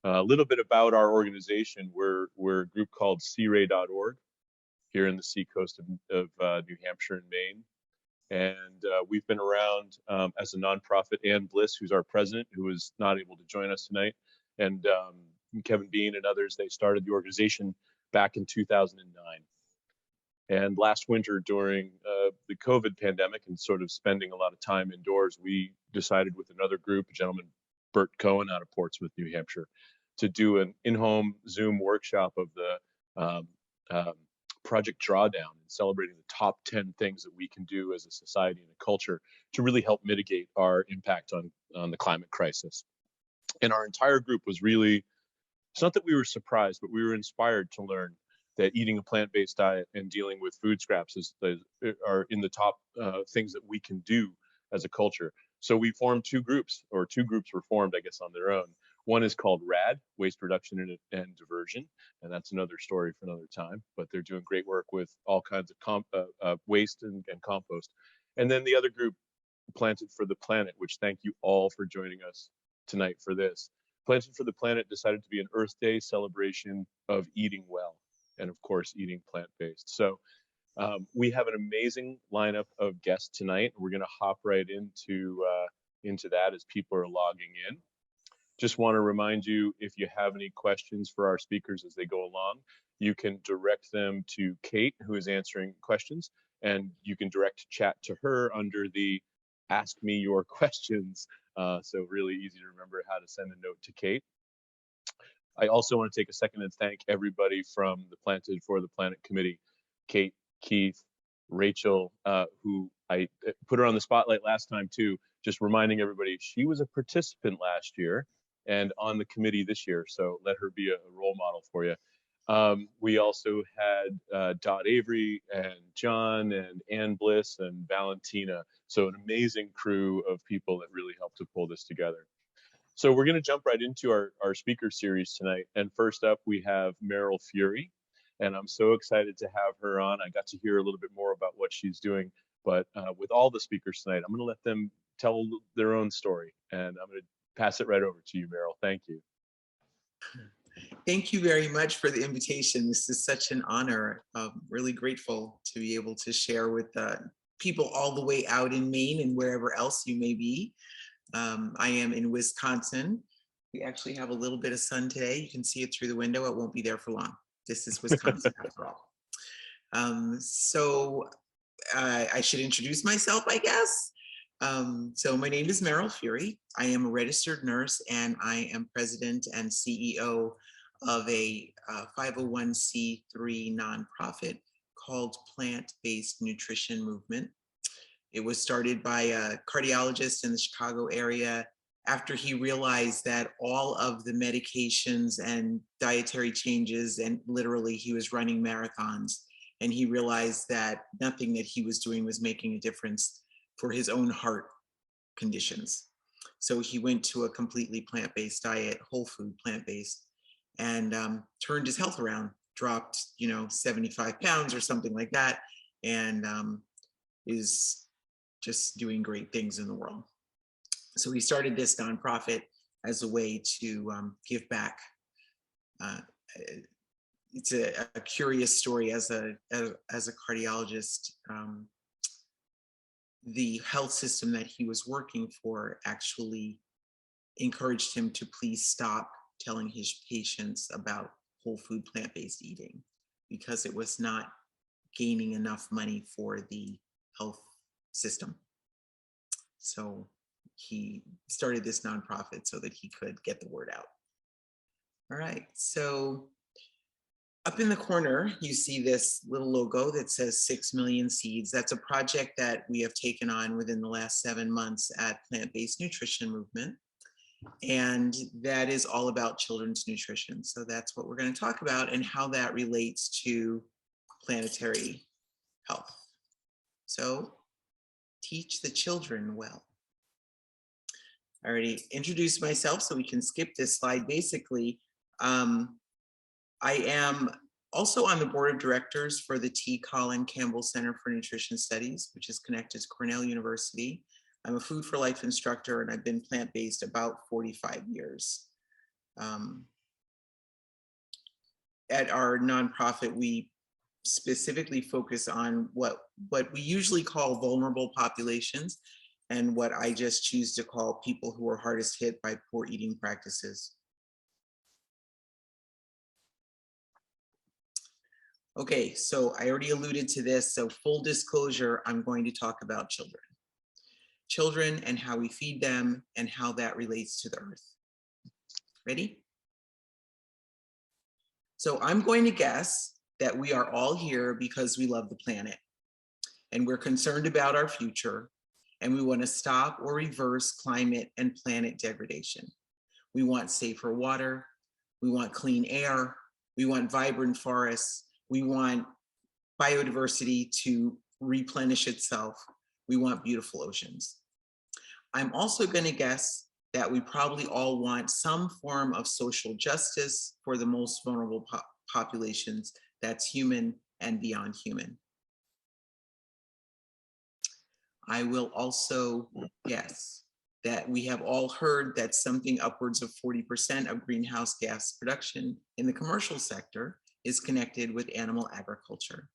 A little bit about our organization. We're a group called CRA.org here in the seacoast of New Hampshire and Maine. And we've been around as a nonprofit. Ann Bliss, who's our president, who is not able to join us tonight, and Kevin Bean and others, they started the organization back in 2009. And last winter, during the COVID pandemic and sort of spending a lot of time indoors, we decided with another group, a gentleman, Bert Cohen, out of Portsmouth, New Hampshire, to do an in-home Zoom workshop of the Project Drawdown and celebrating the top 10 things that we can do as a society and a culture to really help mitigate our impact on the climate crisis. And our entire group was really, it's not that we were surprised, but we were inspired to learn that eating a plant-based diet and dealing with food scraps are in the top things that we can do as a culture. So we formed two groups were formed, I guess, on their own. One is called RAD, Waste Reduction and Diversion, and that's another story for another time, but they're doing great work with all kinds of waste and compost. And then the other group, Planted for the Planet, which thank you all for joining us tonight for this. Planted for the Planet decided to be an Earth Day celebration of eating well, and of course, eating plant-based. So we have an amazing lineup of guests tonight. We're gonna hop right into that as people are logging in. Just want to remind you, if you have any questions for our speakers as they go along, you can direct them to Kate, who is answering questions, and you can direct chat to her under the Ask Me Your Questions. So really easy to remember how to send a note to Kate. I also want to take a second and thank everybody from the Planted for the Planet Committee, Kate, Keith, Rachel, who I put her on the spotlight last time too, just reminding everybody she was a participant last year and on the committee this year, so let her be a role model for you. We also had Dot Avery and John and Ann Bliss and Valentina, so an amazing crew of people that really helped to pull this together. So we're going to jump right into our speaker series tonight, and first up we have Meryl Fury, and I'm so excited to have her on. I got to hear a little bit more about what she's doing, but with all the speakers tonight, I'm going to let them tell their own story, and I'm going to pass it right over to you, Meryl. Thank you. Thank you very much for the invitation. This is such an honor. I'm really grateful to be able to share with people all the way out in Maine and wherever else you may be. I am in Wisconsin. We actually have a little bit of sun today. You can see it through the window. It won't be there for long. This is Wisconsin after all. I should introduce myself, I guess. So my name is Meryl Fury. I am a registered nurse and I am president and CEO of a 501c3 nonprofit called Plant-Based Nutrition Movement. It was started by a cardiologist in the Chicago area after he realized that all of the medications and dietary changes, and literally he was running marathons, and he realized that nothing that he was doing was making a difference for his own heart conditions. So he went to a completely plant-based diet, whole food plant-based, and turned his health around, dropped 75 pounds or something like that, and is just doing great things in the world. So he started this nonprofit as a way to give back. It's a curious story. As a cardiologist, the health system that he was working for actually encouraged him to please stop telling his patients about whole food plant-based eating because it was not gaining enough money for the health system. So he started this nonprofit so that he could get the word out. All right, so up in the corner, you see this little logo that says 6 million seeds. That's a project that we have taken on within the last 7 months at Plant-Based Nutrition Movement. And that is all about children's nutrition. So that's what we're going to talk about and how that relates to planetary health. So teach the children well. I already introduced myself, so we can skip this slide. Basically, I am also on the board of directors for the T. Colin Campbell Center for Nutrition Studies, which is connected to Cornell University. I'm a Food for Life instructor, and I've been plant-based about 45 years. at our nonprofit, we specifically focus on what we usually call vulnerable populations, and what I just choose to call people who are hardest hit by poor eating practices. Okay, so I already alluded to this, so full disclosure, I'm going to talk about children. Children and how we feed them and how that relates to the earth. Ready? So I'm going to guess that we are all here because we love the planet and we're concerned about our future, and we want to stop or reverse climate and planet degradation. We want safer water, we want clean air, we want vibrant forests, we want biodiversity to replenish itself, we want beautiful oceans. I'm also going to guess that we probably all want some form of social justice for the most vulnerable populations that's human and beyond human. I will also guess that we have all heard that something upwards of 40% of greenhouse gas production in the commercial sector is connected with animal agriculture.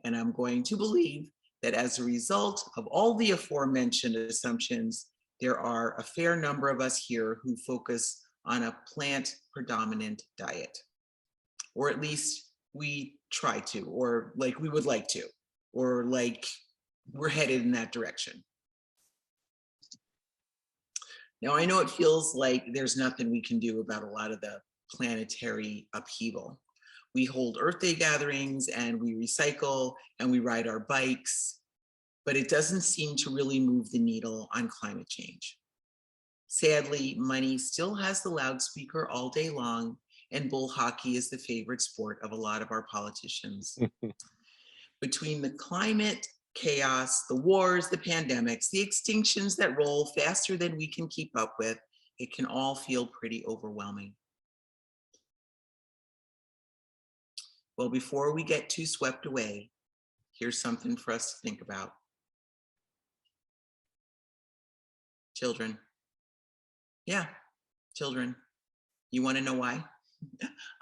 And I'm going to believe that as a result of all the aforementioned assumptions, there are a fair number of us here who focus on a plant predominant diet, or at least we try to, or like we would like to, or like we're headed in that direction. Now, I know it feels like there's nothing we can do about a lot of the planetary upheaval. We hold Earth Day gatherings and we recycle and we ride our bikes, but it doesn't seem to really move the needle on climate change. Sadly, money still has the loudspeaker all day long, and bull hockey is the favorite sport of a lot of our politicians. Between the climate chaos, the wars, the pandemics, the extinctions that roll faster than we can keep up with, it can all feel pretty overwhelming. Well, before we get too swept away, here's something for us to think about. Children. Yeah, children. You want to know why?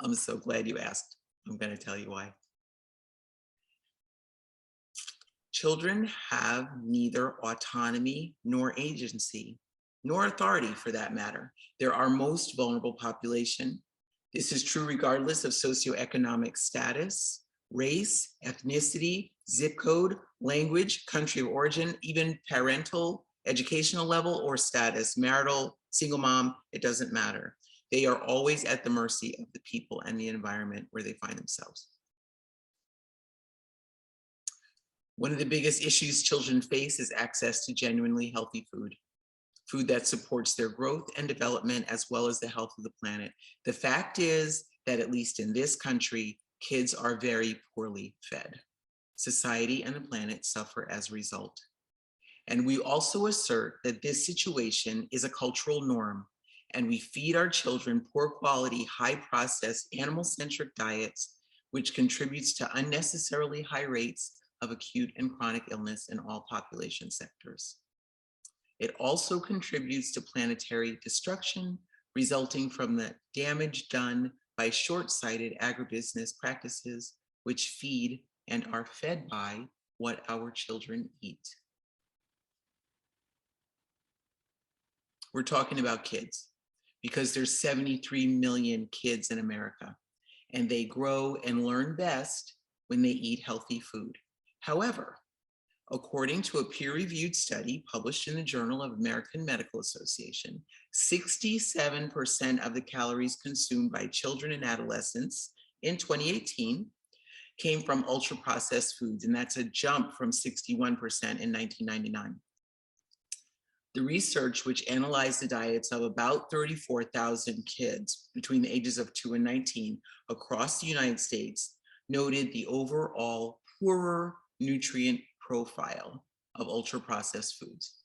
I'm so glad you asked. I'm going to tell you why. Children have neither autonomy nor agency, nor authority for that matter. They're our most vulnerable population. This is true regardless of socioeconomic status, race, ethnicity, zip code, language, country of origin, even parental, educational level or status, marital, single mom, it doesn't matter. They are always at the mercy of the people and the environment where they find themselves. One of the biggest issues children face is access to genuinely healthy food, food that supports their growth and development as well as the health of the planet. The fact is that at least in this country, kids are very poorly fed. Society and the planet suffer as a result. And we also assert that this situation is a cultural norm, and we feed our children poor quality, high processed, animal-centric diets, which contributes to unnecessarily high rates of acute and chronic illness in all population sectors. It also contributes to planetary destruction resulting from the damage done by short-sighted agribusiness practices which feed and are fed by what our children eat. We're talking about kids because there's 73 million kids in America, and they grow and learn best when they eat healthy food. However, according to a peer-reviewed study published in the Journal of American Medical Association, 67% of the calories consumed by children and adolescents in 2018 came from ultra-processed foods, and that's a jump from 61% in 1999. The research, which analyzed the diets of about 34,000 kids between the ages of 2 and 19 across the United States, noted the overall poorer nutrient profile of ultra-processed foods.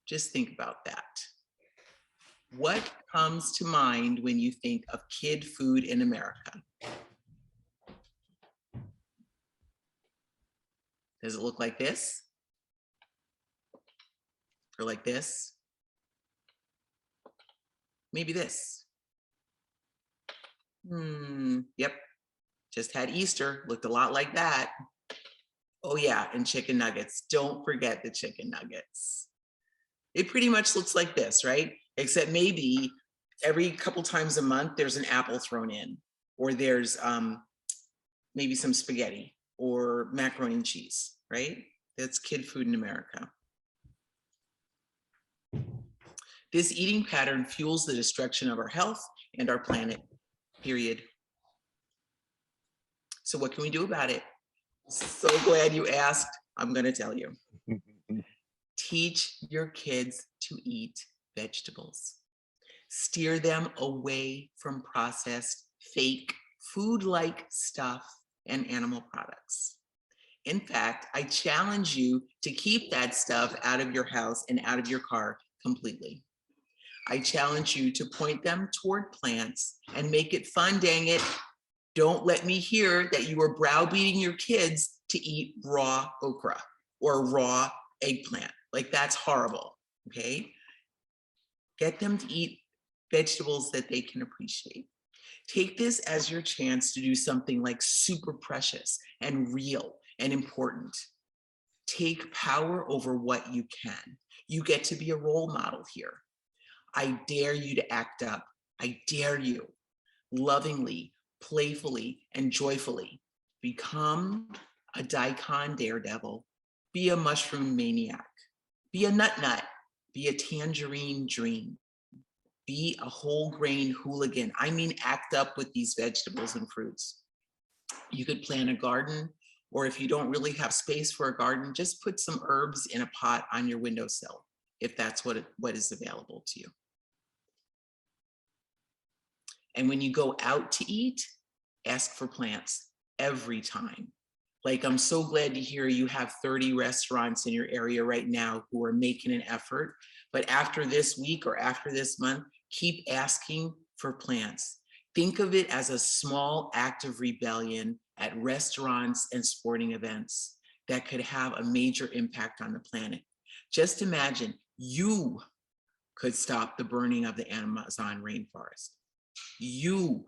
Just think about that. What comes to mind when you think of kid food in America? Does it look like this? Or like this? Maybe this. Yep. Just had Easter. Looked a lot like that. Oh yeah, and chicken nuggets. Don't forget the chicken nuggets. It pretty much looks like this, right? Except maybe every couple times a month, there's an apple thrown in, or there's maybe some spaghetti or macaroni and cheese, right? That's kid food in America. This eating pattern fuels the destruction of our health and our planet, period. So what can we do about it? So glad you asked. I'm going to tell you. Teach your kids to eat vegetables. Steer them away from processed, fake, food-like stuff and animal products. In fact, I challenge you to keep that stuff out of your house and out of your car completely. I challenge you to point them toward plants and make it fun, dang it. Don't let me hear that you are browbeating your kids to eat raw okra or raw eggplant. Like, that's horrible, okay? Get them to eat vegetables that they can appreciate. Take this as your chance to do something like super precious and real and important. Take power over what you can. You get to be a role model here. I dare you to act up. I dare you, lovingly, playfully, and joyfully. Become a daikon daredevil. Be a mushroom maniac. Be a nut. Be a tangerine dream. Be a whole grain hooligan. I mean, act up with these vegetables and fruits. You could plant a garden, or if you don't really have space for a garden, just put some herbs in a pot on your windowsill, if that's what is available to you. And when you go out to eat, ask for plants every time. Like, I'm so glad to hear you have 30 restaurants in your area right now who are making an effort. But after this week or after this month, keep asking for plants. Think of it as a small act of rebellion at restaurants and sporting events that could have a major impact on the planet. Just imagine you could stop the burning of the Amazon rainforest. You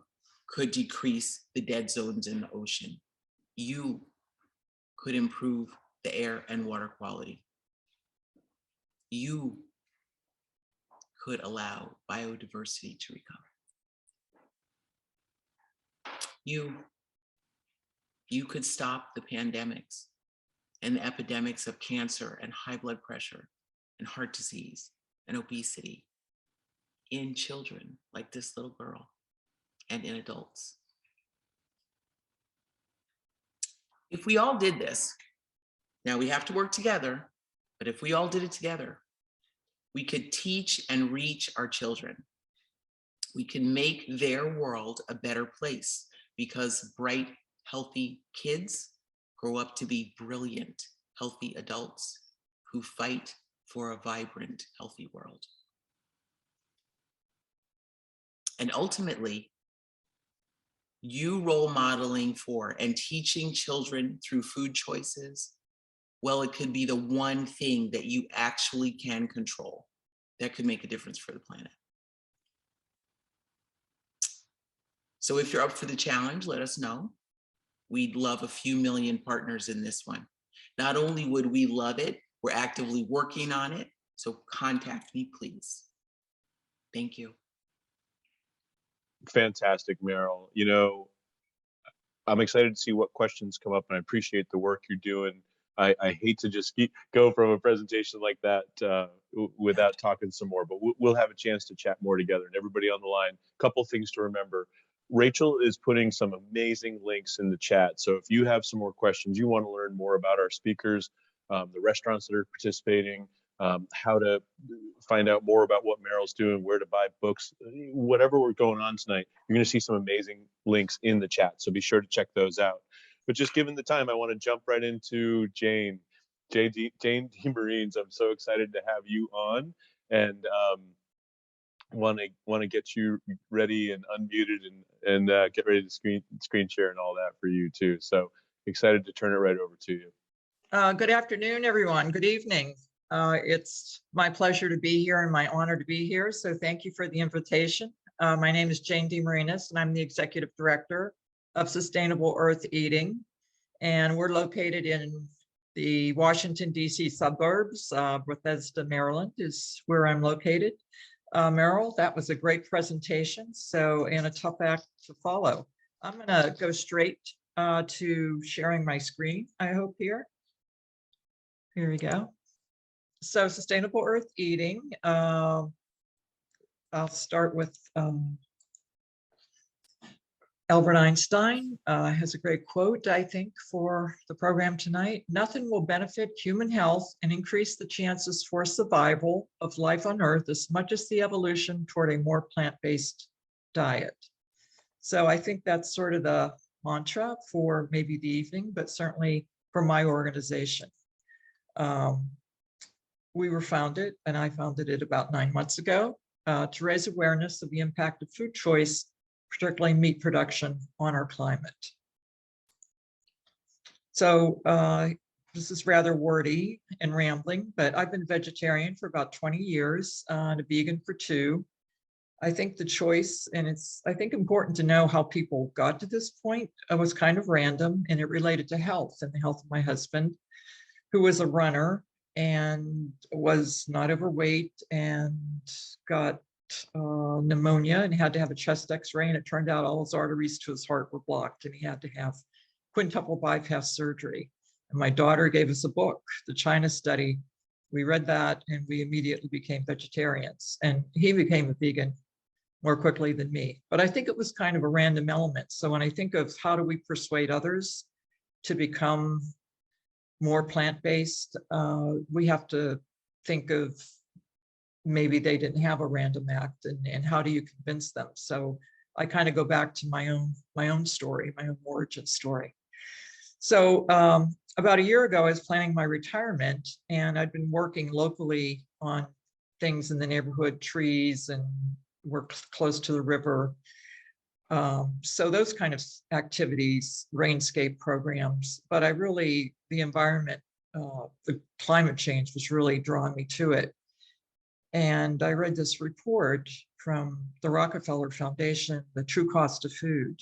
could decrease the dead zones in the ocean. You could improve the air and water quality. You could allow biodiversity to recover. You could stop the pandemics and the epidemics of cancer and high blood pressure and heart disease and obesity in children like this little girl and in adults. If we all did this, now we have to work together, but if we all did it together, we could teach and reach our children. We can make their world a better place, because bright, healthy kids grow up to be brilliant, healthy adults who fight for a vibrant, healthy world. And ultimately, you role modeling for and teaching children through food choices, well, it could be the one thing that you actually can control that could make a difference for the planet. So if you're up for the challenge, let us know. We'd love a few million partners in this one. Not only would we love it, we're actively working on it. So contact me, please. Thank you. Fantastic, Meryl. You know, I'm excited to see what questions come up, and I appreciate the work you're doing. I hate to just go from a presentation like that without talking some more, but we'll have a chance to chat more together. And everybody on the line, a couple things to remember. Rachel is putting some amazing links in the chat. So if you have some more questions, you want to learn more about our speakers, the restaurants that are participating, how to find out more about what Meryl's doing, where to buy books, whatever we're going on tonight, you're going to see some amazing links in the chat. So be sure to check those out. But just given the time, I want to jump right into Jane DeMarines. I'm so excited to have you on, and want to get you ready and unmuted and get ready to screen share and all that for you too. So excited to turn it right over to you. Good afternoon, everyone. Good evening. It's my pleasure to be here and my honor to be here. So thank you for the invitation. My name is Jane DeMarines, and I'm the Executive Director of Sustainable Earth Eating. And we're located in the Washington, D.C. suburbs. Bethesda, Maryland is where I'm located. Meryl, that was a great presentation, and a tough act to follow. I'm going to go straight to sharing my screen, I hope here. Here we go. So Sustainable Earth Eating. I'll start with Albert Einstein has a great quote, I think, for the program tonight. Nothing will benefit human health and increase the chances for survival of life on Earth as much as the evolution toward a more plant-based diet. So I think that's sort of the mantra for maybe the evening, but certainly for my organization. We were founded, and I founded it about 9 months ago, to raise awareness of the impact of food choice, particularly meat production, on our climate. So this is rather wordy and rambling, but I've been vegetarian for about 20 years and a vegan for 2. I think the choice, and it's, I think, important to know how people got to this point, was kind of random, and it related to health and the health of my husband, who was a runner and was not overweight and got pneumonia and had to have a chest x-ray, and it turned out all his arteries to his heart were blocked and he had to have quintuple bypass surgery. And my daughter gave us a book, The China Study. We read that and we immediately became vegetarians, and he became a vegan more quickly than me. But I think it was kind of a random element. So when I think of how do we persuade others to become more plant-based, we have to think of maybe they didn't have a random act, and how do you convince them? So I kind of go back to my own story, my own origin story. So about a year ago, I was planning my retirement, and I'd been working locally on things in the neighborhood, trees, and we're close to the river. So those kind of activities, rainscape programs, but the environment, the climate change was really drawing me to it. And I read this report from the Rockefeller Foundation, The True Cost of Food.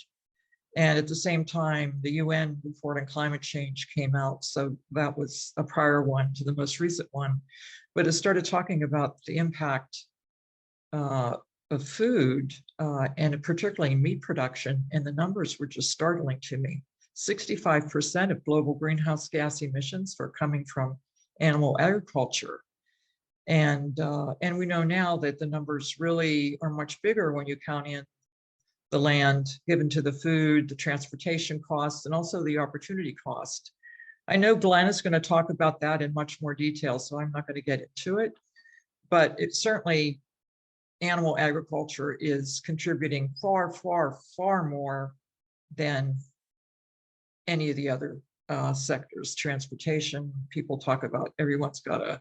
And at the same time, the UN report on climate change came out. So that was a prior one to the most recent one. But it started talking about the impact of food, and particularly meat production. And the numbers were just startling to me. 65% of global greenhouse gas emissions are coming from animal agriculture. And we know now that the numbers really are much bigger when you count in the land given to the food, the transportation costs, and also the opportunity cost. I know Glen is going to talk about that in much more detail, so I'm not going to get into it. But it's certainly, animal agriculture is contributing far, far, far more than any of the other sectors. Transportation, people talk about everyone's got a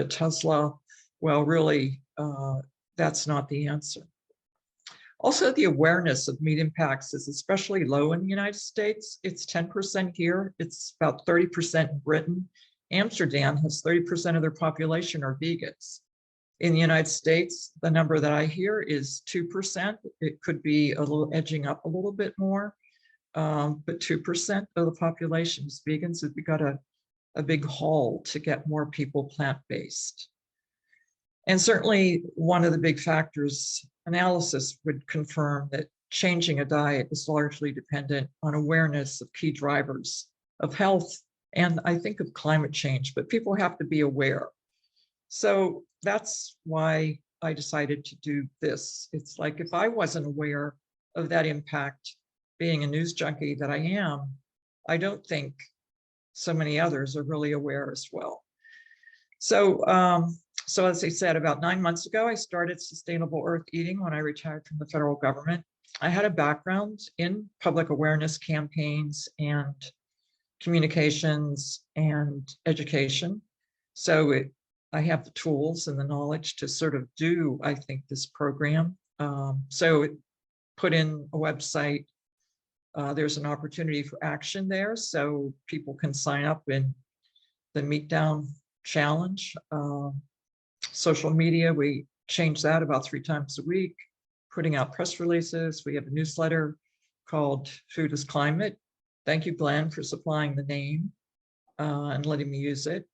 Tesla. Well, really, that's not the answer. Also, the awareness of meat impacts is especially low in the United States. It's 10% here. It's about 30% in Britain. Amsterdam has 30% of their population are vegans. In the United States, the number that I hear is 2%. It could be a little edging up a little bit more, but 2% of the population is vegans. We've got a big haul to get more people plant-based. And certainly one of the big factors, analysis would confirm that changing a diet is largely dependent on awareness of key drivers of health and I think of climate change, but people have to be aware. So that's why I decided to do this. It's like, if I wasn't aware of that impact, being a news junkie that I am, I don't think so many others are really aware as well. So, as I said, about 9 months ago, I started Sustainable Earth Eating when I retired from the federal government. I had a background in public awareness campaigns and communications and education. So I have the tools and the knowledge to sort of do, I think, this program. So it put in a website. There's an opportunity for action there, so people can sign up in the Meat Down Challenge. Social media, we change that about 3 times a week. putting out press releases. We have a newsletter called Food is Climate. Thank you, Glenn, for supplying the name and letting me use it.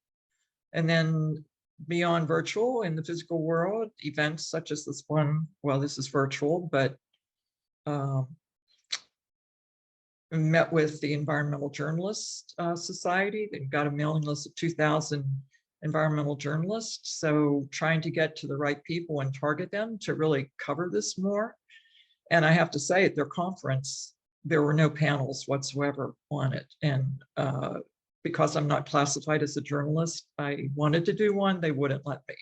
And then beyond virtual, in the physical world, events such as this one, well, this is virtual, but we met with the Environmental Journalists Society. They've got a mailing list of 2,000 environmental journalists. So trying to get to the right people and target them to really cover this more. And I have to say, at their conference, there were no panels whatsoever on it. And because I'm not classified as a journalist, I wanted to do one, they wouldn't let me.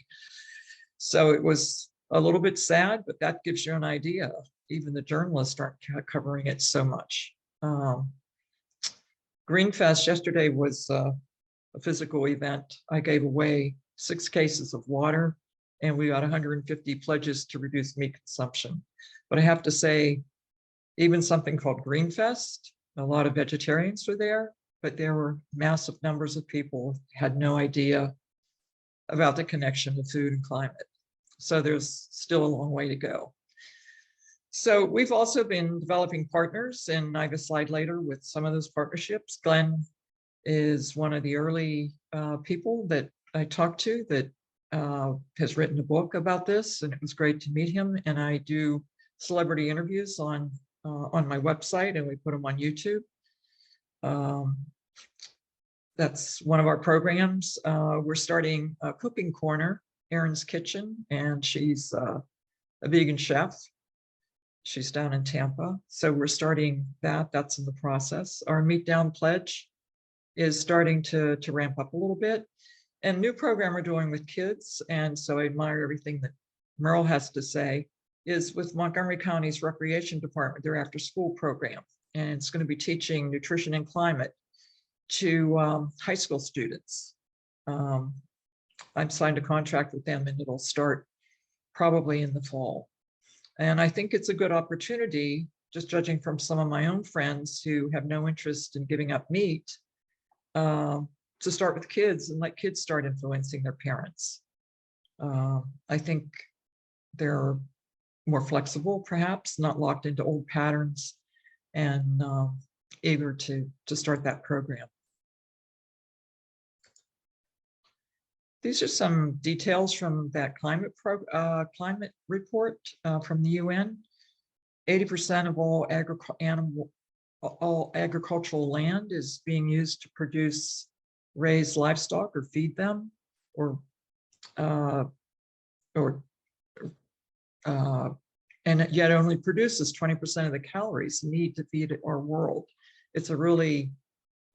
So it was a little bit sad, but that gives you an idea. Even the journalists aren't covering it so much. Greenfest yesterday was a physical event. I gave away 6 cases of water, and we got 150 pledges to reduce meat consumption. But I have to say, even something called Greenfest, a lot of vegetarians were there, but there were massive numbers of people who had no idea about the connection to food and climate. So there's still a long way to go. So we've also been developing partners, and I have a slide later with some of those partnerships. Glenn is one of the early people that I talked to that has written a book about this, and it was great to meet him. And I do celebrity interviews on my website, and we put them on YouTube. That's one of our programs. We're starting a cooking corner, Erin's Kitchen, and she's a vegan chef. She's down in Tampa. So we're starting that. That's in the process. Our Meat Down Pledge is starting to ramp up a little bit. And new program we're doing with kids, and so I admire everything that Meryl has to say, is with Montgomery County's Recreation Department, their after school program. And it's going to be teaching nutrition and climate to high school students. I've signed a contract with them, and it'll start probably in the fall. And I think it's a good opportunity, just judging from some of my own friends who have no interest in giving up meat, to start with kids and let kids start influencing their parents. I think they're more flexible, perhaps, not locked into old patterns, and eager to start that program. These are some details from that climate report from the UN. 80% of all agricultural land is being used to produce raised livestock or feed them, and yet only produces 20% of the calories needed to feed our world. It's a really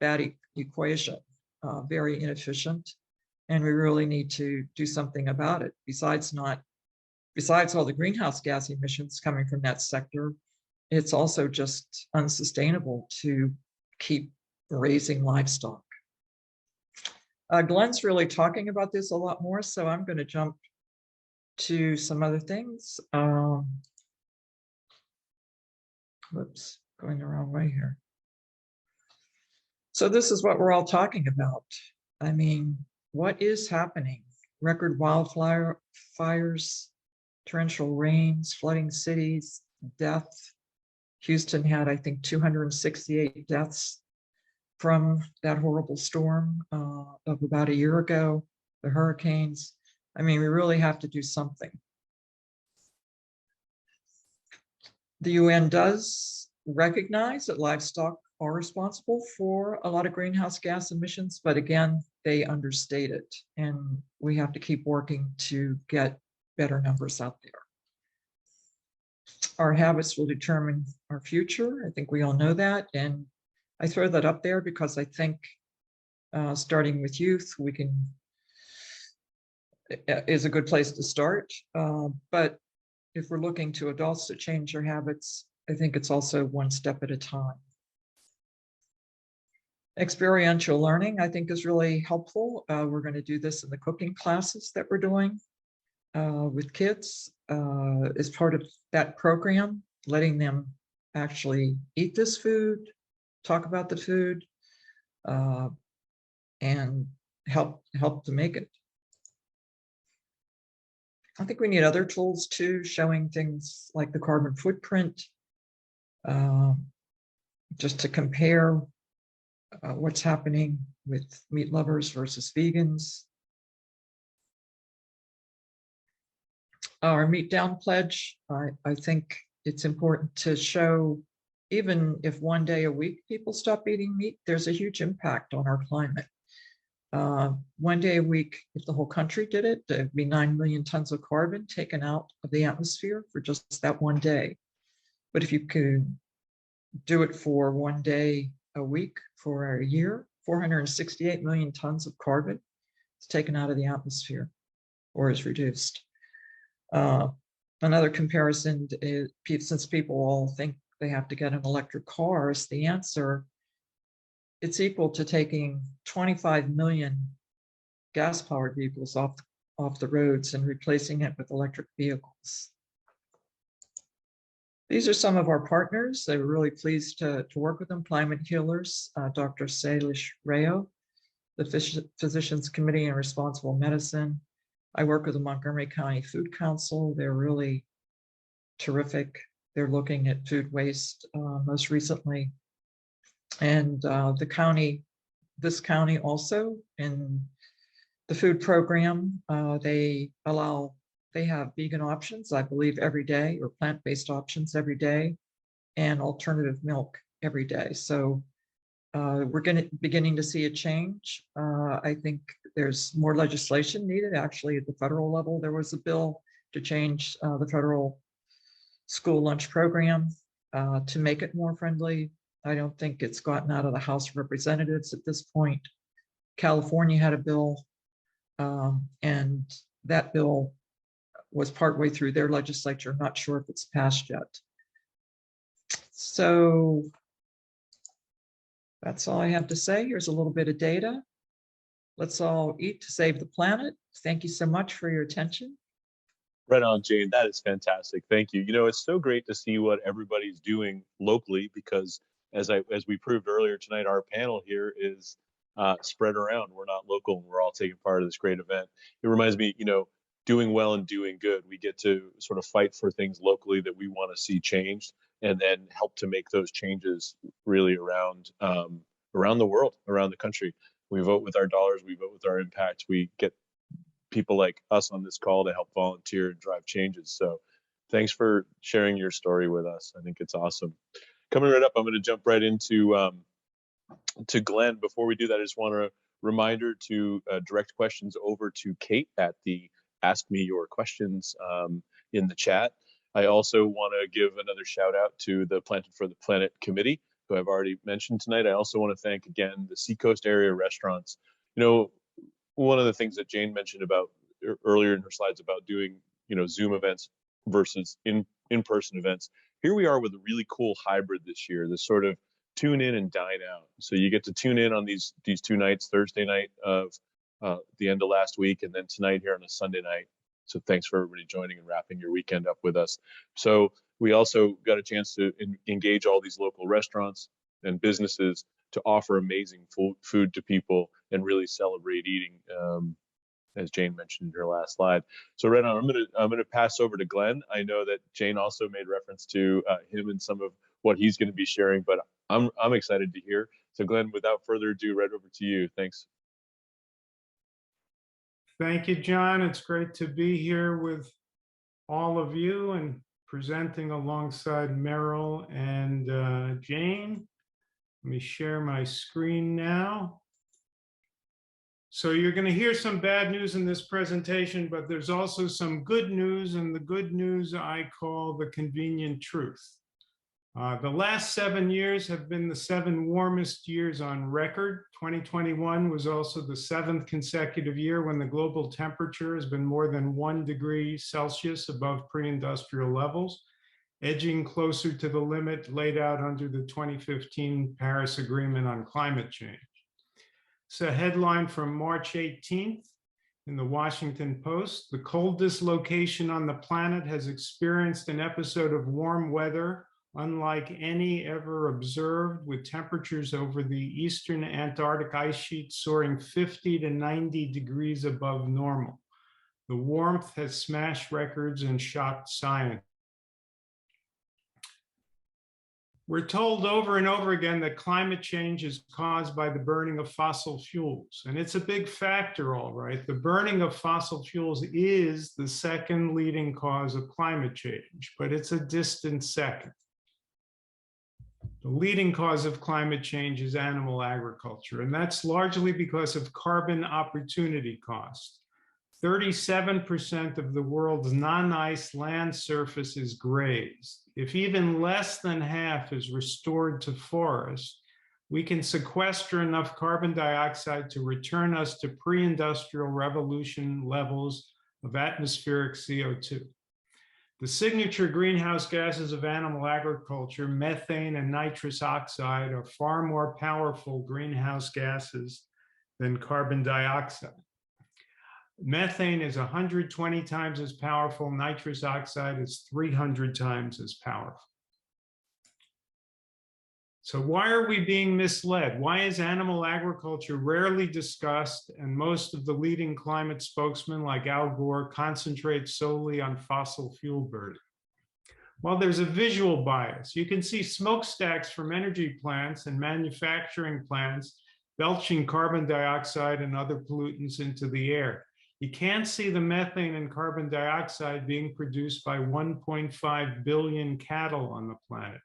bad equation, very inefficient. And we really need to do something about it. Besides all the greenhouse gas emissions coming from that sector, it's also just unsustainable to keep raising livestock. Glenn's really talking about this a lot more, so I'm going to jump to some other things. Whoops, going the wrong way here. So this is what we're all talking about. I mean, what is happening? Record wildfires, torrential rains, flooding cities, death. Houston had, I think, 268 deaths from that horrible storm of about a year ago, the hurricanes. I mean, we really have to do something. The UN does recognize that livestock are responsible for a lot of greenhouse gas emissions, but again, they understate it, and we have to keep working to get better numbers out there. Our habits will determine our future. I think we all know that, and I throw that up there because I think starting with youth, is a good place to start. But if we're looking to adults to change their habits, I think it's also one step at a time. Experiential learning, I think, is really helpful. We're going to do this in the cooking classes that we're doing with kids as part of that program, letting them actually eat this food, talk about the food, and help to make it. I think we need other tools too, showing things like the carbon footprint, just to compare what's happening with meat lovers versus vegans. Our Meat Down pledge, I think it's important to show, even if one day a week people stop eating meat, there's a huge impact on our climate. One day a week, if the whole country did it, there'd be 9 million tons of carbon taken out of the atmosphere for just that one day. But if you could do it for one day a week for a year, 468 million tons of carbon is taken out of the atmosphere or is reduced. Another comparison is, since people all think they have to get an electric car, is the answer. It's equal to taking 25 million gas-powered vehicles off the roads and replacing it with electric vehicles. These are some of our partners. They were really pleased to work with them. Climate Healers, Dr. Salish Rayo, the Physicians Committee on Responsible Medicine. I work with the Montgomery County Food Council. They're really terrific. They're looking at food waste most recently. And this county also in the food program, they have vegan options, I believe, every day, or plant-based options every day, and alternative milk every day. So we're beginning to see a change. I think there's more legislation needed. Actually, at the federal level, there was a bill to change the federal school lunch program to make it more friendly. I don't think it's gotten out of the House of Representatives at this point. California had a bill, and that bill was partway through their legislature. I'm not sure if it's passed yet. So that's all I have to say. Here's a little bit of data. Let's all eat to save the planet. Thank you so much for your attention. Right on, Jane. That is fantastic. Thank you. You know, it's so great to see what everybody's doing locally, because as we proved earlier tonight, our panel here is spread around. We're not local, and we're all taking part of this great event. It reminds me, you know, doing well and doing good. We get to sort of fight for things locally that we want to see changed, and then help to make those changes really around the world, around the country. We vote with our dollars. We vote with our impact. We get people like us on this call to help volunteer and drive changes. So thanks for sharing your story with us. I think it's awesome. Coming right up, I'm going to jump right into to Glenn. Before we do that, I just want a reminder to direct questions over to Kate at the Ask Me Your Questions in the chat. I also want to give another shout out to the Planted for the Planet Committee, who I've already mentioned tonight. I also want to thank again the Seacoast area restaurants. You know, one of the things that Jane mentioned about earlier in her slides about doing, you know, Zoom events versus in-person events. Here we are with a really cool hybrid this year, this sort of tune in and dine out. So you get to tune in on these two nights, Thursday night of the end of last week, and then tonight here on a Sunday night. So thanks for everybody joining and wrapping your weekend up with us. So we also got a chance to engage all these local restaurants and businesses to offer amazing food to people and really celebrate eating, as Jane mentioned in her last slide. So right now, I'm gonna pass over to Glenn. I know that Jane also made reference to him and some of what he's going to be sharing, but I'm excited to hear. So Glenn, without further ado, right over to you. Thanks. Thank you, John. It's great to be here with all of you and presenting alongside Meryl and Jane. Let me share my screen now. So you're going to hear some bad news in this presentation, but there's also some good news, and the good news I call the convenient truth. The last 7 years have been the 7 warmest years on record. 2021 was also the 7th consecutive year when the global temperature has been more than 1 degree Celsius above pre-industrial levels, edging closer to the limit laid out under the 2015 Paris Agreement on Climate Change. It's a headline from March 18th in the Washington Post. The coldest location on the planet has experienced an episode of warm weather unlike any ever observed, with temperatures over the eastern Antarctic ice sheet soaring 50 to 90 degrees above normal. The warmth has smashed records and shocked science. We're told over and over again that climate change is caused by the burning of fossil fuels, and it's a big factor, all right. The burning of fossil fuels is the second leading cause of climate change, but it's a distant second. The leading cause of climate change is animal agriculture, and that's largely because of carbon opportunity cost. 37% of the world's non-ice land surface is grazed. If even less than half is restored to forest, we can sequester enough carbon dioxide to return us to pre-industrial revolution levels of atmospheric CO2. The signature greenhouse gases of animal agriculture, methane and nitrous oxide, are far more powerful greenhouse gases than carbon dioxide. Methane is 120 times as powerful. Nitrous oxide is 300 times as powerful. So why are we being misled? Why is animal agriculture rarely discussed, and most of the leading climate spokesmen like Al Gore concentrate solely on fossil fuel burning? Well, there's a visual bias. You can see smokestacks from energy plants and manufacturing plants belching carbon dioxide and other pollutants into the air. You can't see the methane and carbon dioxide being produced by 1.5 billion cattle on the planet.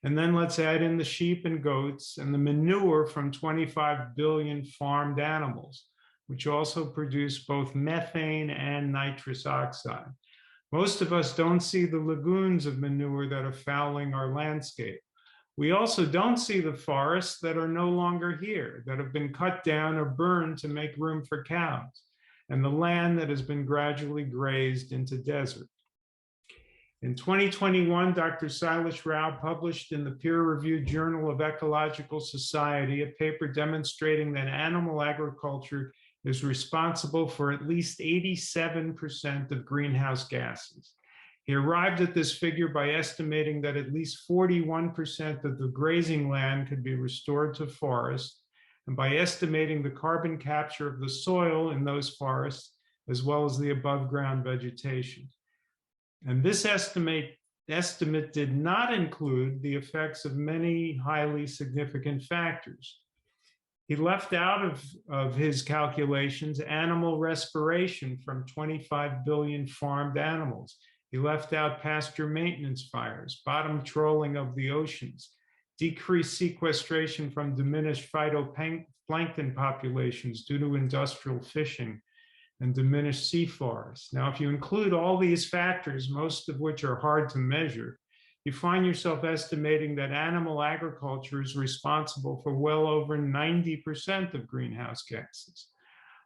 And then let's add in the sheep and goats and the manure from 25 billion farmed animals, which also produce both methane and nitrous oxide. Most of us don't see the lagoons of manure that are fouling our landscape. We also don't see the forests that are no longer here, that have been cut down or burned to make room for cows, and the land that has been gradually grazed into desert. In 2021, Dr. Sailesh Rao published in the peer-reviewed Journal of Ecological Society a paper demonstrating that animal agriculture is responsible for at least 87% of greenhouse gases. He arrived at this figure by estimating that at least 41% of the grazing land could be restored to forest, and by estimating the carbon capture of the soil in those forests, as well as the above ground vegetation. And this estimate did not include the effects of many highly significant factors. He left out of his calculations animal respiration from 25 billion farmed animals. He left out pasture maintenance fires, bottom trolling of the oceans, decreased sequestration from diminished phytoplankton populations due to industrial fishing, and diminished sea forests. Now, if you include all these factors, most of which are hard to measure, you find yourself estimating that animal agriculture is responsible for well over 90% of greenhouse gases.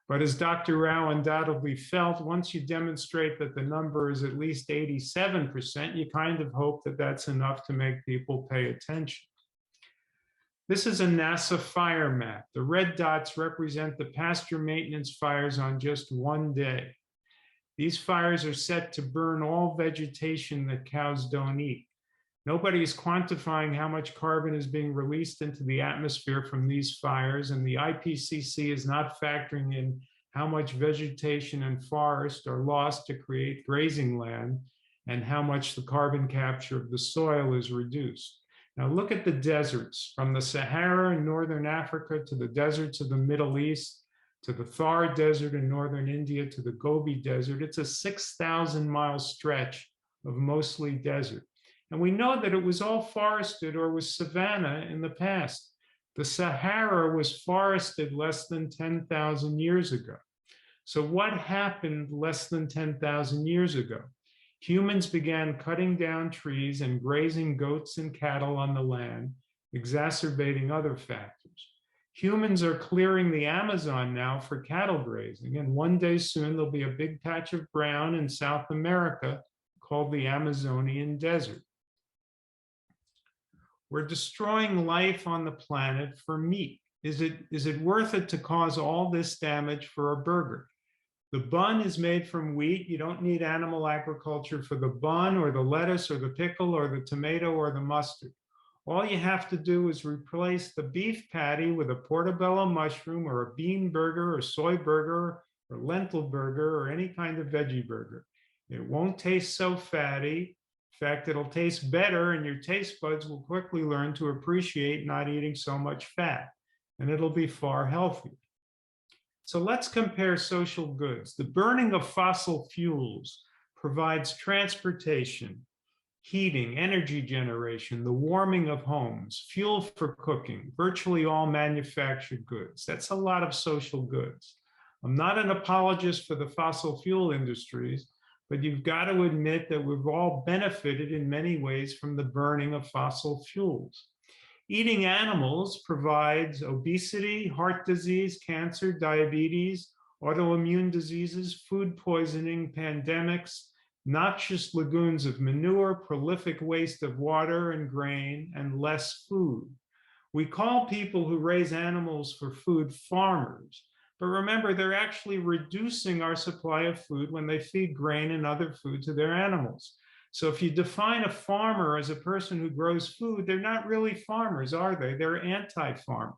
But as Dr. Rao undoubtedly felt, once you demonstrate that the number is at least 87%, you kind of hope that that's enough to make people pay attention. This is a NASA fire map. The red dots represent the pasture maintenance fires on just one day. These fires are set to burn all vegetation that cows don't eat. Nobody is quantifying how much carbon is being released into the atmosphere from these fires, and the IPCC is not factoring in how much vegetation and forest are lost to create grazing land and how much the carbon capture of the soil is reduced. Now look at the deserts, from the Sahara in northern Africa to the deserts of the Middle East, to the Thar Desert in northern India, to the Gobi Desert. It's a 6,000-mile stretch of mostly desert. And we know that it was all forested or was savanna in the past. The Sahara was forested less than 10,000 years ago. So what happened less than 10,000 years ago? Humans began cutting down trees and grazing goats and cattle on the land, exacerbating other factors. Humans are clearing the Amazon now for cattle grazing, and one day soon there'll be a big patch of brown in South America called the Amazonian Desert. We're destroying life on the planet for meat. Is it worth it to cause all this damage for a burger? The bun is made from wheat. You don't need animal agriculture for the bun or the lettuce or the pickle or the tomato or the mustard. All you have to do is replace the beef patty with a portobello mushroom or a bean burger or soy burger or lentil burger or any kind of veggie burger. It won't taste so fatty. In fact, it'll taste better, and your taste buds will quickly learn to appreciate not eating so much fat, and it'll be far healthier. So let's compare social goods. The burning of fossil fuels provides transportation, heating, energy generation, the warming of homes, fuel for cooking, virtually all manufactured goods. That's a lot of social goods. I'm not an apologist for the fossil fuel industries, but you've got to admit that we've all benefited in many ways from the burning of fossil fuels. Eating animals provides obesity, heart disease, cancer, diabetes, autoimmune diseases, food poisoning, pandemics, noxious lagoons of manure, prolific waste of water and grain, and less food. We call people who raise animals for food farmers, but remember, they're actually reducing our supply of food when they feed grain and other food to their animals. So if you define a farmer as a person who grows food, they're not really farmers, are they? They're anti-farmers.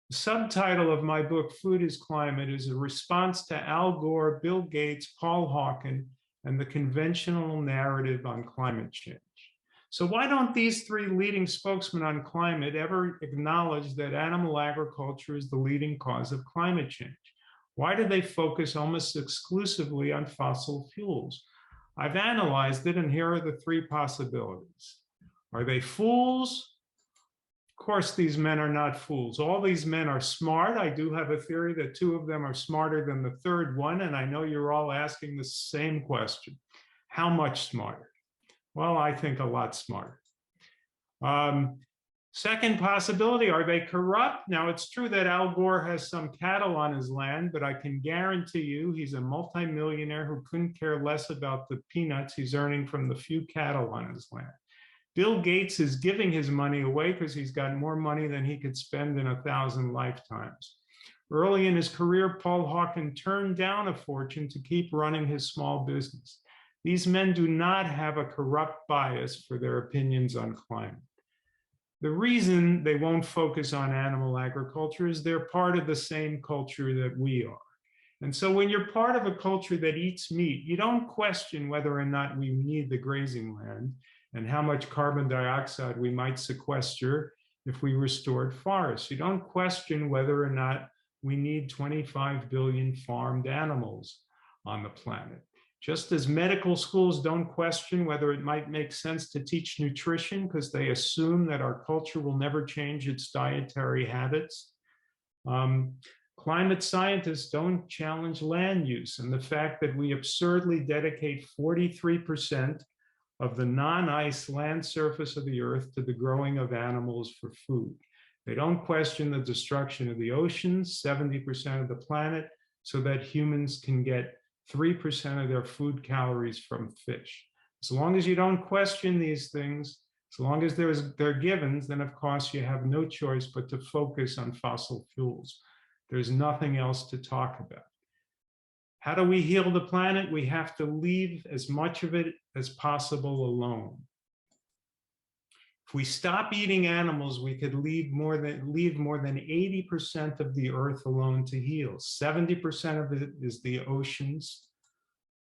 The subtitle of my book, Food is Climate, is a response to Al Gore, Bill Gates, Paul Hawken, and the conventional narrative on climate change. So why don't these three leading spokesmen on climate ever acknowledge that animal agriculture is the leading cause of climate change? Why do they focus almost exclusively on fossil fuels? I've analyzed it, and here are the three possibilities. Are they fools? Of course, these men are not fools. All these men are smart. I do have a theory that two of them are smarter than the third one, and I know you're all asking the same question. How much smarter? Well, I think a lot smarter. Second possibility, are they corrupt? Now, it's true that Al Gore has some cattle on his land, but I can guarantee you he's a multimillionaire who couldn't care less about the peanuts he's earning from the few cattle on his land. Bill Gates is giving his money away because he's got more money than he could spend in 1,000 lifetimes. Early in his career, Paul Hawken turned down a fortune to keep running his small business. These men do not have a corrupt bias for their opinions on climate. The reason they won't focus on animal agriculture is they're part of the same culture that we are. And so when you're part of a culture that eats meat, you don't question whether or not we need the grazing land and how much carbon dioxide we might sequester if we restored forests. You don't question whether or not we need 25 billion farmed animals on the planet. Just as medical schools don't question whether it might make sense to teach nutrition because they assume that our culture will never change its dietary habits. Climate scientists don't challenge land use and the fact that we absurdly dedicate 43% of the non-ice land surface of the earth to the growing of animals for food. They don't question the destruction of the oceans, 70% of the planet, so that humans can get 3% of their food calories from fish. As long as you don't question these things, as long as they're givens, then of course you have no choice but to focus on fossil fuels. There's nothing else to talk about. How do we heal the planet? We have to leave as much of it as possible alone. If we stop eating animals, we could leave more than 80% of the earth alone to heal. 70% of it is the oceans.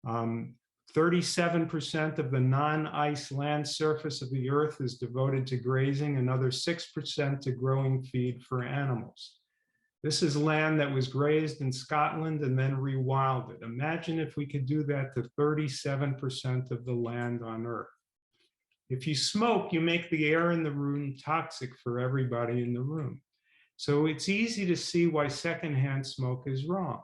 37% of the non-ice land surface of the earth is devoted to grazing, another 6% to growing feed for animals. This is land that was grazed in Scotland and then rewilded. Imagine if we could do that to 37% of the land on Earth. If you smoke, you make the air in the room toxic for everybody in the room. So it's easy to see why secondhand smoke is wrong.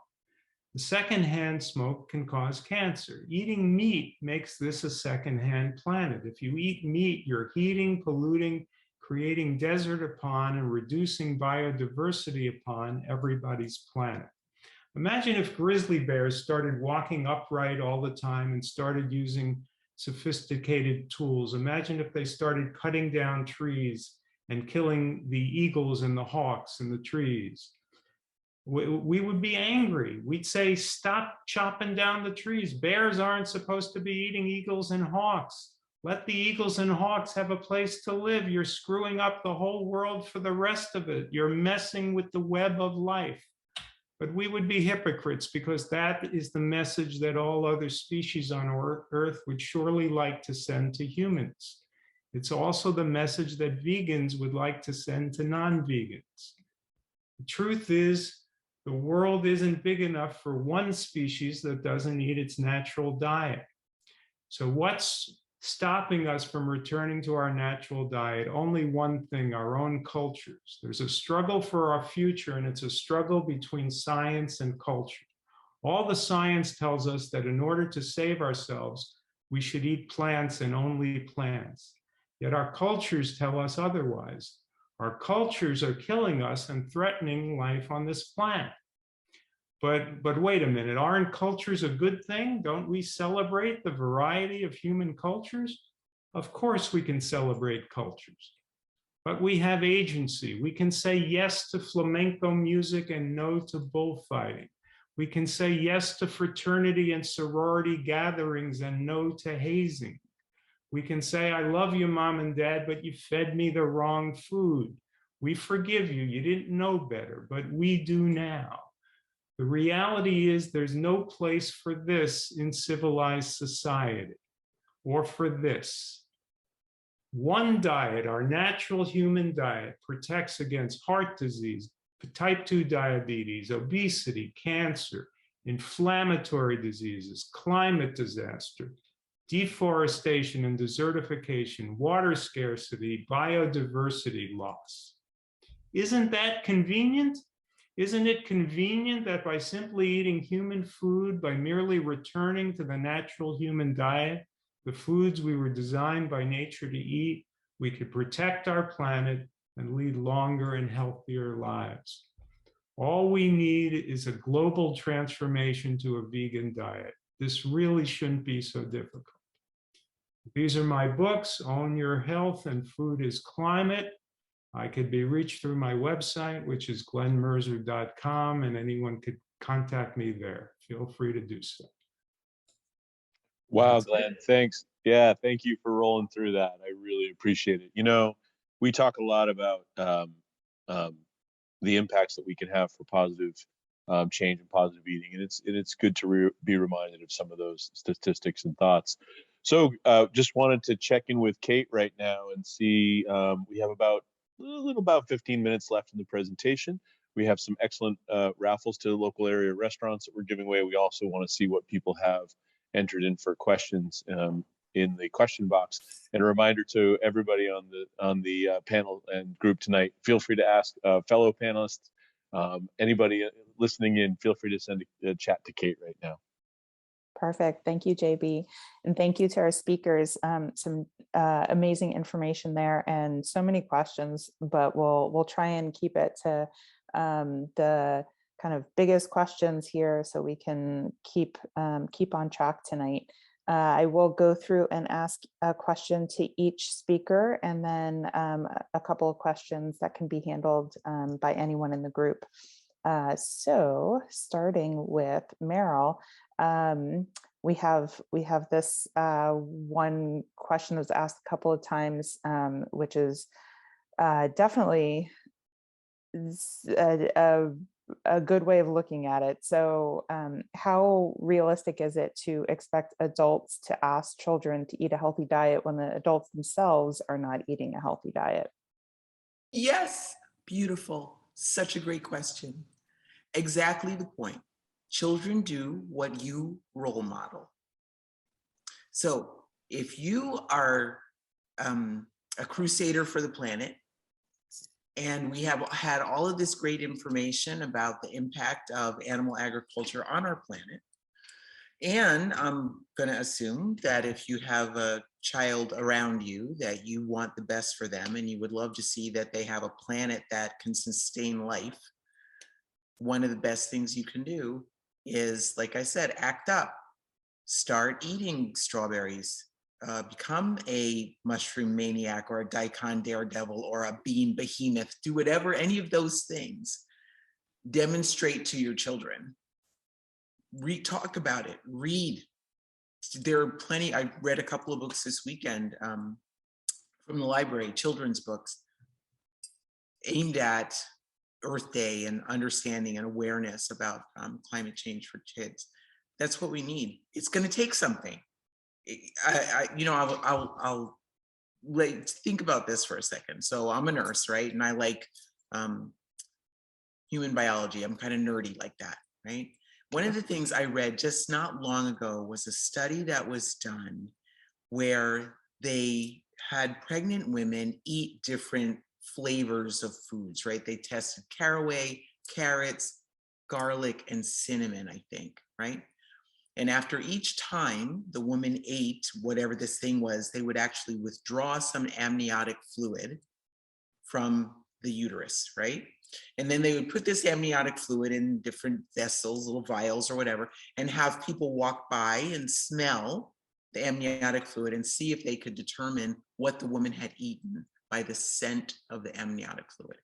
The secondhand smoke can cause cancer. Eating meat makes this a secondhand planet. If you eat meat, you're heating, polluting, creating desert upon and reducing biodiversity upon everybody's planet. Imagine if grizzly bears started walking upright all the time and started using sophisticated tools. Imagine if they started cutting down trees and killing the eagles and the hawks in the trees. We would be angry. We'd say, stop chopping down the trees. Bears aren't supposed to be eating eagles and hawks. Let the eagles and hawks have a place to live. You're screwing up the whole world for the rest of it. You're messing with the web of life. But we would be hypocrites because that is the message that all other species on Earth would surely like to send to humans. It's also the message that vegans would like to send to non-vegans. The truth is, the world isn't big enough for one species that doesn't eat its natural diet. So what's stopping us from returning to our natural diet? Only one thing, our own cultures. There's a struggle for our future, and it's a struggle between science and culture. All the science tells us that in order to save ourselves, we should eat plants and only plants. Yet our cultures tell us otherwise. Our cultures are killing us and threatening life on this planet. But wait a minute, aren't cultures a good thing? Don't we celebrate the variety of human cultures? Of course we can celebrate cultures, but we have agency. We can say yes to flamenco music and no to bullfighting. We can say yes to fraternity and sorority gatherings and no to hazing. We can say, I love you, Mom and Dad, but you fed me the wrong food. We forgive you, you didn't know better, but we do now. The reality is there's no place for this in civilized society, or for this. One diet, our natural human diet, protects against heart disease, type 2 diabetes, obesity, cancer, inflammatory diseases, climate disaster, deforestation and desertification, water scarcity, biodiversity loss. Isn't that convenient? Isn't it convenient that by simply eating human food, by merely returning to the natural human diet, the foods we were designed by nature to eat, we could protect our planet and lead longer and healthier lives? All we need is a global transformation to a vegan diet. This really shouldn't be so difficult. These are my books, Own Your Health and Food is Climate. I could be reached through my website, which is glenmerzer.com, and anyone could contact me there. Feel free to do so. Wow, That's Glenn, it. thanks. Yeah, thank you for rolling through that. I really appreciate it. You know, we talk a lot about the impacts that we can have for positive change and positive eating, and it's good to be reminded of some of those statistics and thoughts. So, just wanted to check in with Kate right now and see we have about 15 minutes left in the presentation. We have some excellent raffles to local area restaurants that we're giving away. We also want to see what people have entered in for questions in the question box. And a reminder to everybody on the panel and group tonight, feel free to ask fellow panelists, anybody listening in, feel free to send a chat to Kate right now. Perfect. Thank you, JB. And thank you to our speakers. Some amazing information there and so many questions, but we'll try and keep it to the kind of biggest questions here so we can keep on track tonight. I will go through and ask a question to each speaker, and then a couple of questions that can be handled by anyone in the group. So starting with Meryl, we have this one question that was asked a couple of times, which is definitely a good way of looking at it. So how realistic is it to expect adults to ask children to eat a healthy diet when the adults themselves are not eating a healthy diet? Yes, beautiful. Such a great question. Exactly the point. Children do what you role model. So if you are a crusader for the planet, and we have had all of this great information about the impact of animal agriculture on our planet, and I'm going to assume that if you have a child around you, that you want the best for them and you would love to see that they have a planet that can sustain life, one of the best things you can do is, like I said, act up. Start eating strawberries. Become a mushroom maniac or a daikon daredevil or a bean behemoth. Do whatever, any of those things. Demonstrate to your children. Talk about it. Read. There are plenty. I read a couple of books this weekend from the library, children's books, aimed at Earth Day and understanding and awareness about climate change for kids. That's what we need. It's going to take something. I'll think about this for a second. So I'm a nurse, right? And I like human biology. I'm kind of nerdy like that, right? One of the things I read just not long ago was a study that was done where they had pregnant women eat different flavors of foods, right? They tested caraway, carrots, garlic, and cinnamon, I think, right? And after each time the woman ate whatever this thing was, they would actually withdraw some amniotic fluid from the uterus, right? And then they would put this amniotic fluid in different vessels, little vials or whatever, and have people walk by and smell the amniotic fluid and see if they could determine what the woman had eaten by the scent of the amniotic fluid.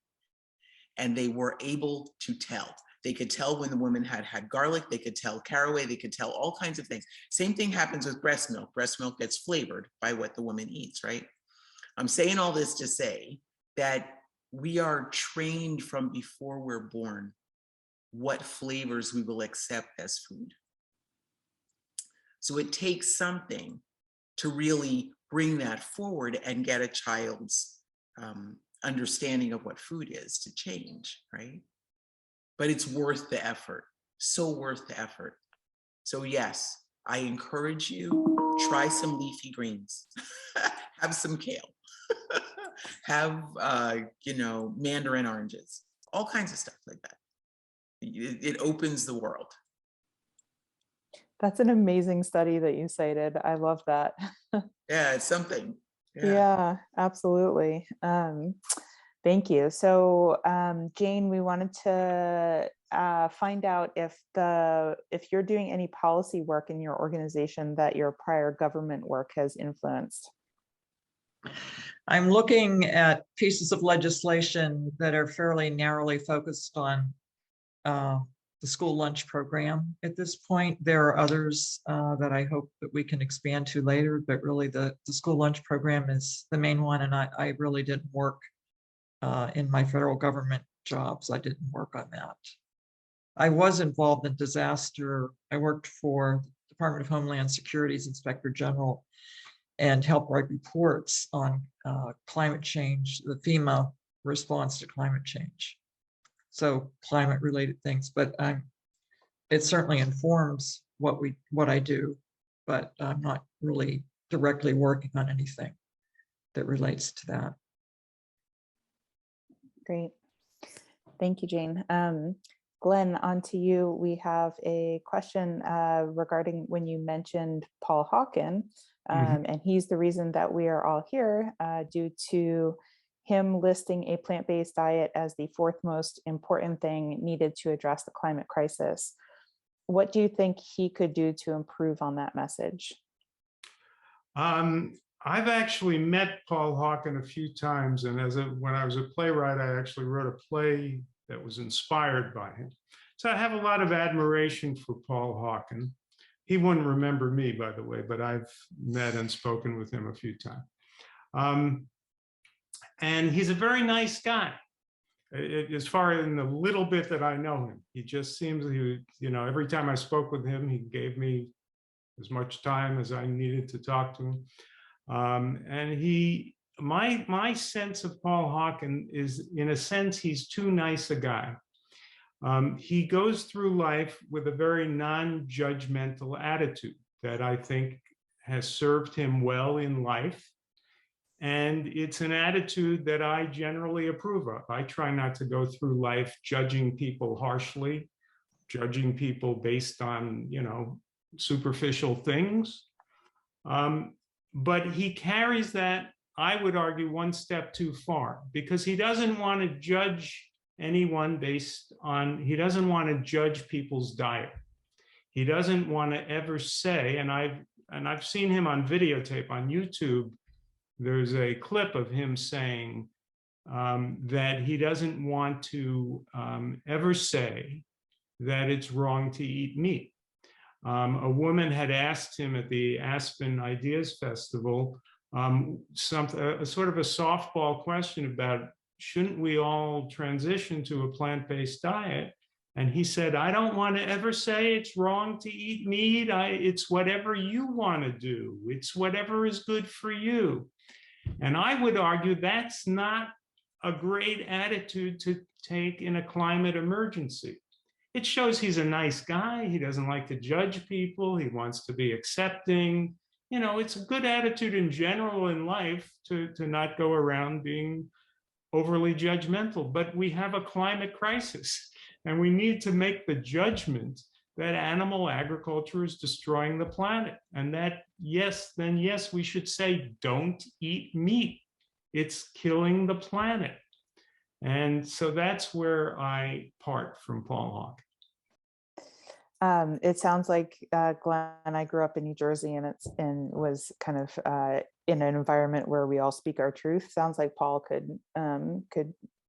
And they were able to tell. They could tell when the woman had had garlic, they could tell caraway, they could tell all kinds of things. Same thing happens with breast milk. Breast milk gets flavored by what the woman eats, right? I'm saying all this to say that we are trained from before we're born what flavors we will accept as food. So it takes something to really bring that forward and get a child's understanding of what food is to change, right? But it's worth the effort, so worth the effort. So yes, I encourage you, try some leafy greens, have some kale, have, mandarin oranges, all kinds of stuff like that. It opens the world. That's an amazing study that you cited. I love that. Yeah, it's something. Yeah, absolutely. Thank you. So, Jane, we wanted to find out if you're doing any policy work in your organization that your prior government work has influenced. I'm looking at pieces of legislation that are fairly narrowly focused on the school lunch program. At this point, there are others that I hope that we can expand to later, but really the school lunch program is the main one, and I really didn't work in my federal government jobs. I didn't work on that. I was involved in disaster. I worked for the Department of Homeland Security's Inspector General and helped write reports on climate change, the FEMA response to climate change. So climate-related things, but it certainly informs what I do, but I'm not really directly working on anything that relates to that. Great. Thank you, Jane. Glenn, on to you. We have a question regarding when you mentioned Paul Hawken, and he's the reason that we are all here due to him listing a plant-based diet as the fourth most important thing needed to address the climate crisis. What do you think he could do to improve on that message? I've actually met Paul Hawken a few times, and when I was a playwright, I actually wrote a play that was inspired by him. So I have a lot of admiration for Paul Hawken. He wouldn't remember me, by the way, but I've met and spoken with him a few times. And he's a very nice guy. As far as in the little bit that I know him, he just seems, every time I spoke with him, he gave me as much time as I needed to talk to him. And my sense of Paul Hawken is, in a sense, he's too nice a guy. He goes through life with a very non-judgmental attitude that I think has served him well in life. And it's an attitude that I generally approve of. I try not to go through life judging people harshly, judging people based on, superficial things. But he carries that, I would argue, one step too far, because he doesn't want to judge anyone he doesn't want to judge people's diet. He doesn't want to ever say, and I've seen him on videotape on YouTube. There's a clip of him saying that he doesn't want to ever say that it's wrong to eat meat. A woman had asked him at the Aspen Ideas Festival a sort of a softball question about shouldn't we all transition to a plant-based diet? And he said, I don't want to ever say it's wrong to eat meat. It's whatever you want to do. It's whatever is good for you. And I would argue that's not a great attitude to take in a climate emergency. It shows he's a nice guy. He doesn't like to judge people. He wants to be accepting. You know, it's a good attitude in general in life to not go around being overly judgmental. But we have a climate crisis, and we need to make the judgment that animal agriculture is destroying the planet. And that, yes, we should say, don't eat meat. It's killing the planet. And so that's where I part from Paul Hawke. It sounds like, Glenn, I grew up in New Jersey, and was kind of in an environment where we all speak our truth. Sounds like Paul could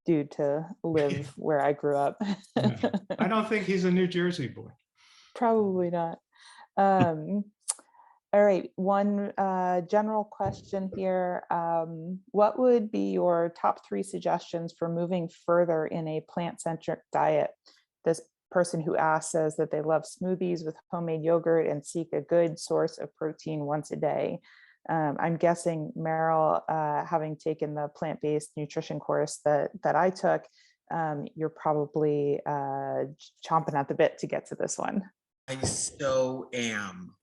do to live where I grew up. I don't think he's a New Jersey boy. Probably not. All right, one general question here. What would be your top 3 suggestions for moving further in a plant-centric diet? This person who asked says that they love smoothies with homemade yogurt and seek a good source of protein once a day. I'm guessing, Meryl, having taken the plant-based nutrition course that I took, you're probably chomping at the bit to get to this one. I so am.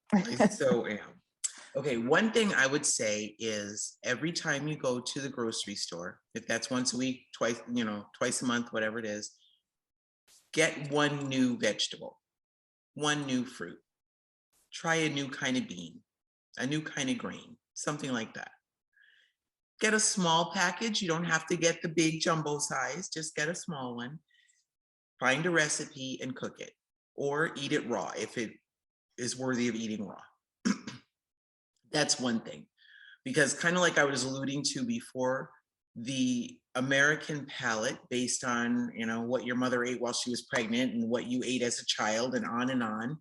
Okay, one thing I would say is every time you go to the grocery store, if that's once a week, twice a month, whatever it is, get one new vegetable, one new fruit. Try a new kind of bean, a new kind of grain, something like that. Get a small package. You don't have to get the big jumbo size. Just get a small one. Find a recipe and cook it, or eat it raw if it is worthy of eating raw. That's one thing, because kind of like I was alluding to before, the American palate, based on what your mother ate while she was pregnant and what you ate as a child, and on,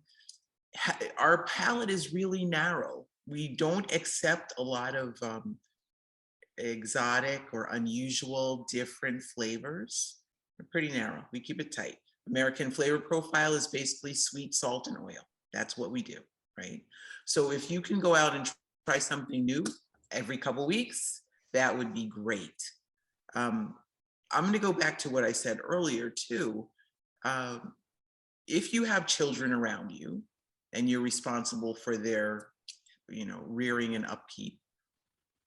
our palate is really narrow. We don't accept a lot of exotic or unusual different flavors. We're pretty narrow. We keep it tight. American flavor profile is basically sweet, salt, and oil. That's what we do, right? So if you can go out and try something new every couple weeks, that would be great. I'm going to go back to what I said earlier too. If you have children around you and you're responsible for their, rearing and upkeep,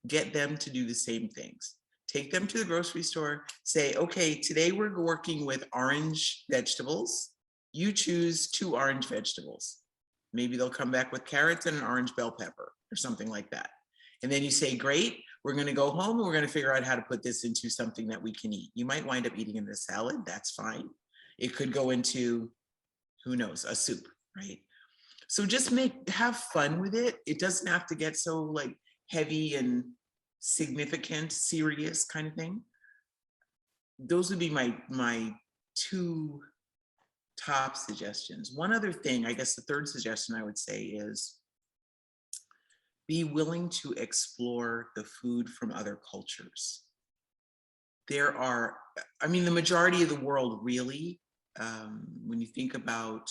get them to do the same things. Take them to the grocery store, say, okay, today we're working with orange vegetables. You choose 2 orange vegetables. Maybe they'll come back with carrots and an orange bell pepper or something like that. And then you say, great, we're going to go home and we're going to figure out how to put this into something that we can eat. You might wind up eating it in a salad. That's fine. It could go into, who knows, a soup, right? So just have fun with it. It doesn't have to get so like heavy and significant, serious kind of thing. Those would be my 2 top suggestions. One other thing, I guess the third suggestion I would say is be willing to explore the food from other cultures. There are, the majority of the world really, when you think about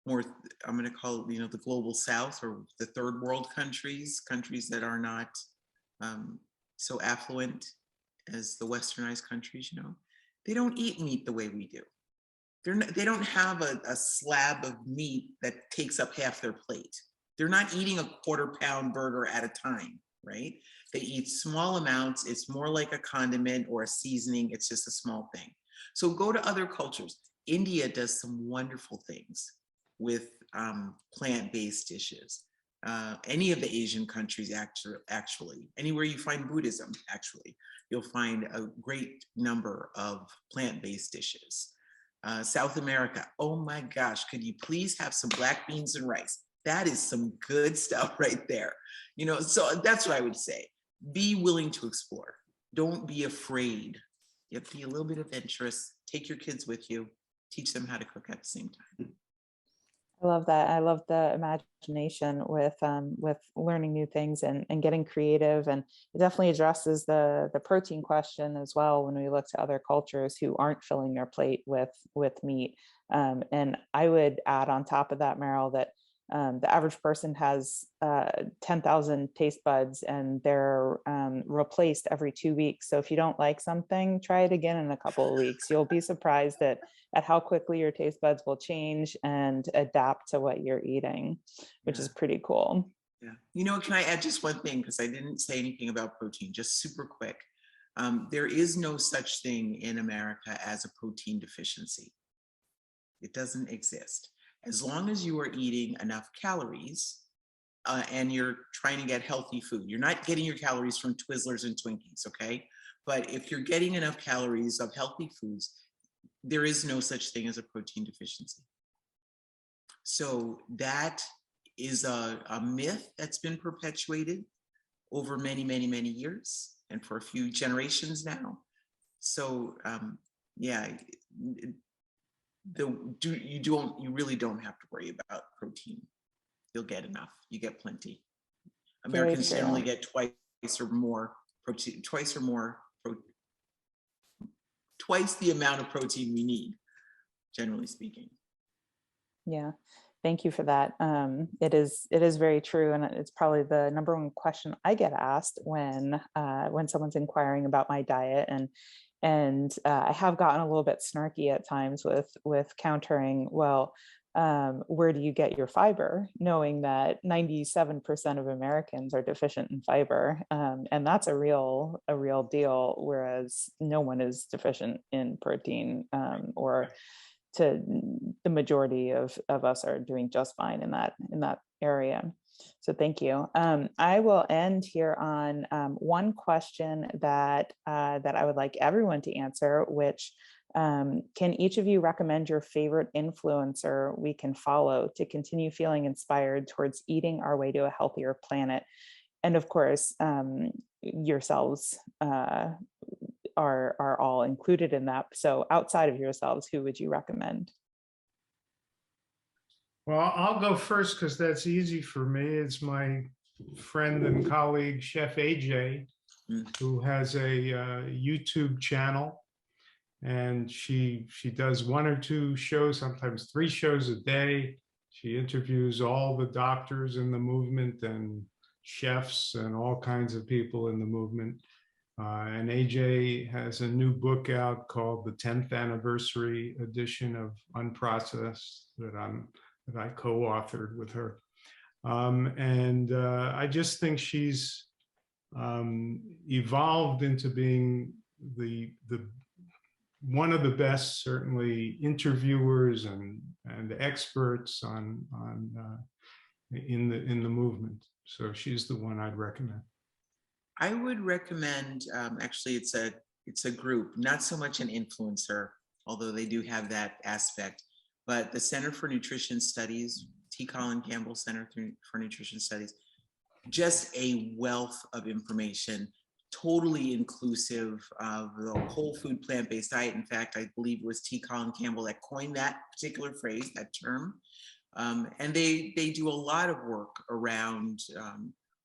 more, I'm going to call it, the global south or the third world countries that are not so affluent as the westernized countries, they don't eat meat the way we do. They don't have a slab of meat that takes up half their plate. They're not eating a quarter-pound burger at a time, right? They eat small amounts. It's more like a condiment or a seasoning. It's just a small thing. So go to other cultures. India does some wonderful things with plant-based dishes. Any of the Asian countries, actually, anywhere you find Buddhism, actually, you'll find a great number of plant-based dishes. South America, oh my gosh, could you please have some black beans and rice? That is some good stuff right there. So that's what I would say. Be willing to explore. Don't be afraid. You have to be a little bit adventurous. Take your kids with you. Teach them how to cook at the same time. I love that. I love the imagination with learning new things and getting creative. And it definitely addresses the protein question as well when we look to other cultures who aren't filling their plate with meat. And I would add on top of that, Meryl, that the average person has 10,000 taste buds and they're replaced every 2 weeks. So if you don't like something, try it again in a couple of weeks. You'll be surprised at how quickly your taste buds will change and adapt to what you're eating, which is pretty cool. Yeah. You know, can I add just one thing? Because I didn't say anything about protein, just super quick. There is no such thing in America as a protein deficiency. It doesn't exist. As long as you are eating enough calories and you're trying to get healthy food, you're not getting your calories from Twizzlers and Twinkies, okay? But if you're getting enough calories of healthy foods, there is no such thing as a protein deficiency. So that is a myth that's been perpetuated over many, many, many years and for a few generations now. So yeah, you really don't have to worry about protein. You'll get enough. You get plenty. Americans generally get twice the amount of protein we need, generally speaking. Yeah, thank you for that. It is very true, and it's probably the number one question I get asked when someone's inquiring about my diet, and I have gotten a little bit snarky at times with countering, well, where do you get your fiber? Knowing that 97% of Americans are deficient in fiber, and that's a real deal, whereas no one is deficient in protein, or to the majority of us are doing just fine in that area. So thank you. I will end here on one question that I would like everyone to answer, which can each of you recommend your favorite influencer we can follow to continue feeling inspired towards eating our way to a healthier planet? And of course, yourselves are all included in that. So outside of yourselves, who would you recommend? Well, I'll go first because that's easy for me. It's my friend and colleague, Chef AJ, who has a YouTube channel. And she does 1 or 2 shows, sometimes 3 shows a day. She interviews all the doctors in the movement and chefs and all kinds of people in the movement. And AJ has a new book out called the 10th Anniversary Edition of Unprocessed that I co-authored with her. And I just think she's evolved into being the one of the best, certainly, interviewers and experts in the movement. So she's the one I'd recommend. I would recommend, actually, it's a group, not so much an influencer, although they do have that aspect, but the Center for Nutrition Studies, T. Colin Campbell Center for Nutrition Studies, just a wealth of information, totally inclusive of the whole food plant-based diet. In fact, I believe it was T. Colin Campbell that coined that particular phrase, that term. And they do a lot of work around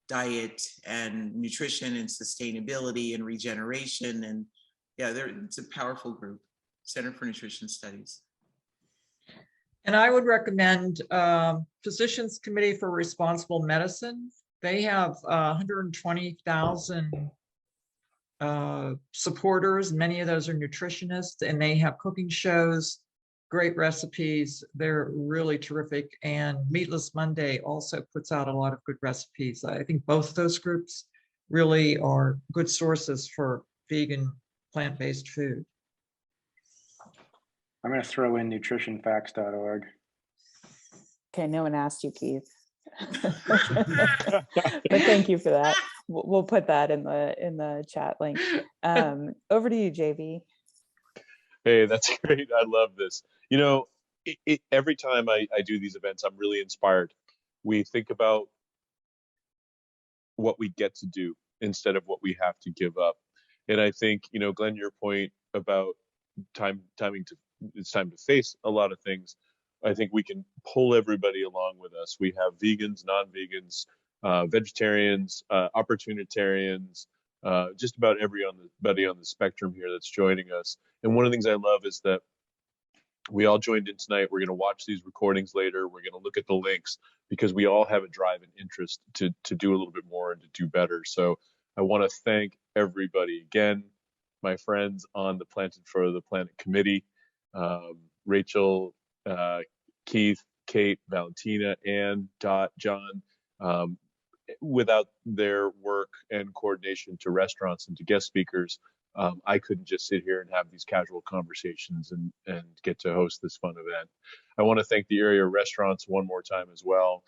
diet and nutrition and sustainability and regeneration. And yeah, it's a powerful group, Center for Nutrition Studies. And I would recommend Physicians Committee for Responsible Medicine. They have 120,000 supporters. Many of those are nutritionists, and they have cooking shows, great recipes. They're really terrific. And Meatless Monday also puts out a lot of good recipes. I think both of those groups really are good sources for vegan, plant-based food. I'm going to throw in nutritionfacts.org. Okay, no one asked you, Keith. But thank you for that. We'll put that in the chat link. Over to you, JB. Hey, that's great. I love this. You know, every time I do these events, I'm really inspired. We think about what we get to do instead of what we have to give up. And I think, you know, Glenn, your point about it's time to face a lot of things. I think we can pull everybody along with us. We have vegans, non-vegans, vegetarians, opportunitarians, just about everybody on the spectrum here that's joining us. And one of the things I love is that we all joined in tonight. We're going to watch these recordings later. We're going to look at the links because we all have a drive and interest to do a little bit more and to do better. So I want to thank everybody again, my friends on the Planted for the Planet committee, Rachel, Keith, Kate, Valentina, Ann, Dot, John. Without their work and coordination to restaurants and to guest speakers, I couldn't just sit here and have these casual conversations and get to host this fun event. I want to thank the area restaurants one more time as well.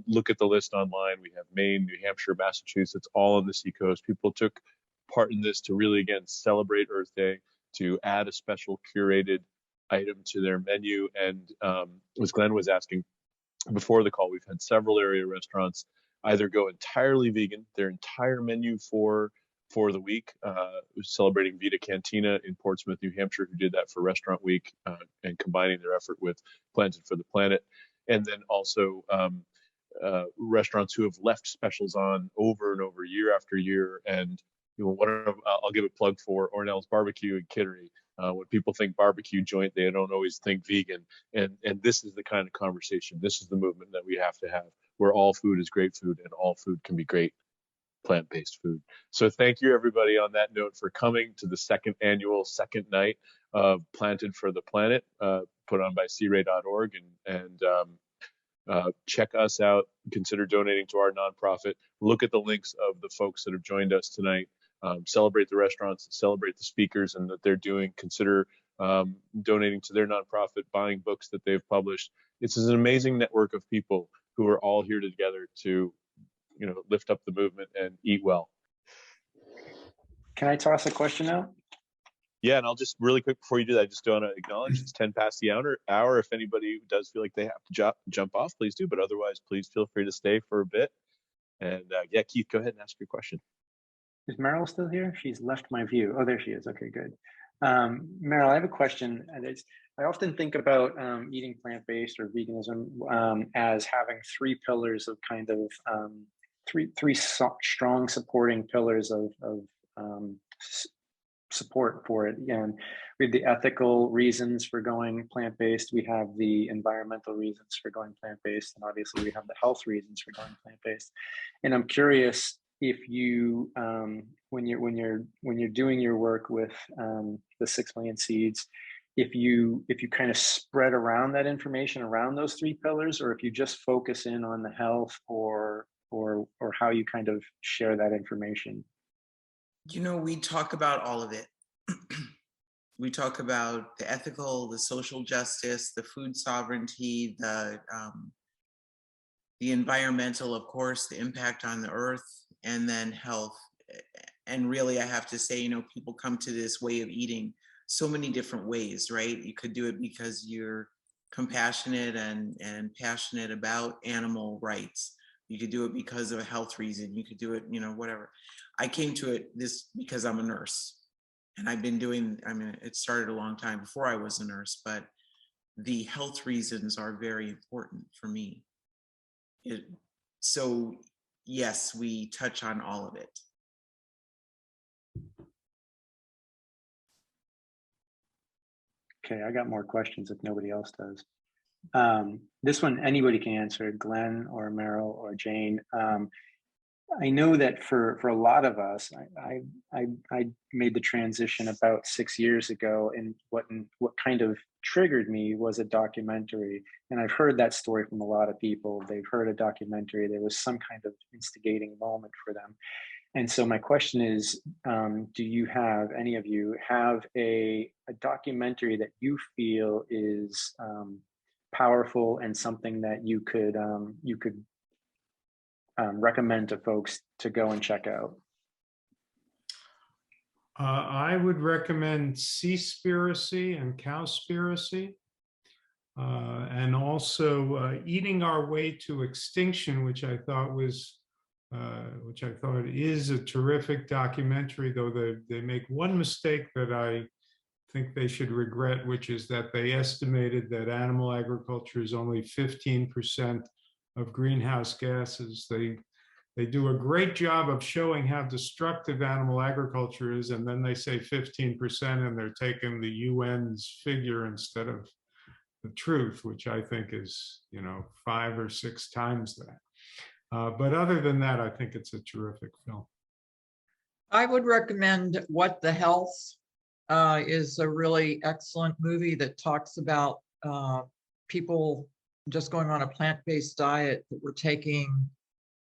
Look at the list online. We have Maine, New Hampshire, Massachusetts, all on the Seacoast. People took part in this to really, again, celebrate Earth Day, to add a special curated item to their menu. And as Glenn was asking before the call, we've had several area restaurants either go entirely vegan, their entire menu for the week, celebrating Vita Cantina in Portsmouth, New Hampshire, who did that for Restaurant Week, and combining their effort with Planted for the Planet. And then also restaurants who have left specials on over and over, year after year. And I'll give a plug for Ornell's Barbecue in Kittery. When people think barbecue joint, they don't always think vegan. And this is the kind of conversation, this is the movement that we have to have, where all food is great food and all food can be great plant-based food. So thank you, everybody, on that note, for coming to the second night of Planted for the Planet, put on by CRA.org. And check us out. Consider donating to our nonprofit. Look at the links of the folks that have joined us tonight. Celebrate the restaurants, celebrate the speakers and that they're doing. Consider donating to their nonprofit, buying books that they've published. It's an amazing network of people who are all here together to, lift up the movement and eat well. Can I toss a question out? Yeah, and I'll just really quick before you do that, I just want to acknowledge it's 10 past the hour. If anybody does feel like they have to jump off, please do. But otherwise, please feel free to stay for a bit. And yeah, Keith, go ahead and ask your question. Is Meryl still here? She's left my view. Oh, there she is. Okay, good. Meryl, I have a question. I often think about eating plant-based or veganism as having three pillars of kind of three strong supporting pillars of support for it. And we have the ethical reasons for going plant-based. We have the environmental reasons for going plant-based, and obviously we have the health reasons for going plant-based. And I'm curious if you, when you're doing your work with the 6 million seeds, if you kind of spread around that information around those three pillars, or if you just focus in on the health, or how you kind of share that information. We talk about all of it. We talk about the ethical, the social justice, the food sovereignty, the environmental, of course, the impact on the earth, and then health. And really, I have to say, people come to this way of eating so many different ways, right? You could do it because you're compassionate and passionate about animal rights. You could do it because of a health reason. You could do it, whatever. I came to this because I'm a nurse. And I've been it started a long time before I was a nurse, but the health reasons are very important for me. So yes, we touch on all of it. Okay, I got more questions if nobody else does. This one, anybody can answer, Glenn or Meryl or Jane. I know that for a lot of us, I made the transition about 6 years ago, and what kind of triggered me was a documentary. And I've heard that story from a lot of people. They've heard a documentary. There was some kind of instigating moment for them. And so my question is, do you have, any of you have a documentary that you feel is powerful and something that you could recommend to folks to go and check out? I would recommend Seaspiracy and Cowspiracy, and also Eating Our Way to Extinction, which I thought is a terrific documentary, though they make one mistake that I think they should regret, which is that they estimated that animal agriculture is only 15% of greenhouse gases. They do a great job of showing how destructive animal agriculture is, and then they say 15%, and they're taking the UN's figure instead of the truth, which I think is, 5 or 6 times that. But other than that, I think it's a terrific film. I would recommend What the Health is a really excellent movie that talks about people just going on a plant-based diet that were taking,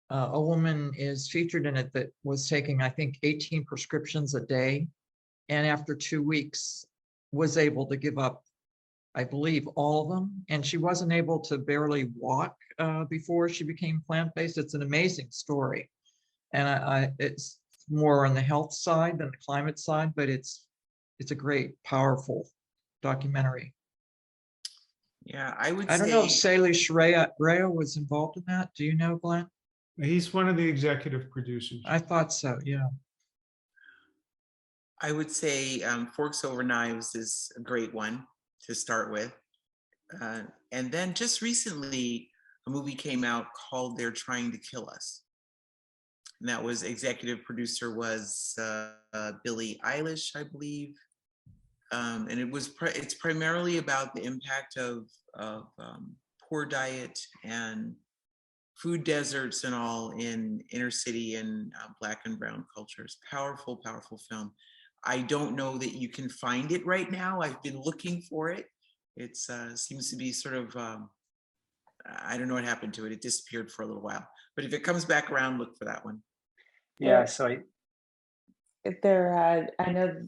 a woman is featured in it that was taking, I think, 18 prescriptions a day. And after 2 weeks was able to give up, I believe, all of them. And she wasn't able to barely walk before she became plant-based. It's an amazing story. And it's more on the health side than the climate side, but it's a great, powerful documentary. Yeah, I would I don't know if say, Salish Raya was involved in that. Do you know, Glenn? He's one of the executive producers. I thought so, yeah. I would say Forks Over Knives is a great one to start with. And then just recently, a movie came out called They're Trying to Kill Us. And that was, executive producer was Billie Eilish, I believe. And it's primarily about the impact of poor diet and food deserts and all in inner city and Black and brown cultures. Powerful, powerful film. I don't know that you can find it right now. I've been looking for it. It seems to be sort of, I don't know what happened to it. It disappeared for a little while. But if it comes back around, look for that one. Yeah, so I know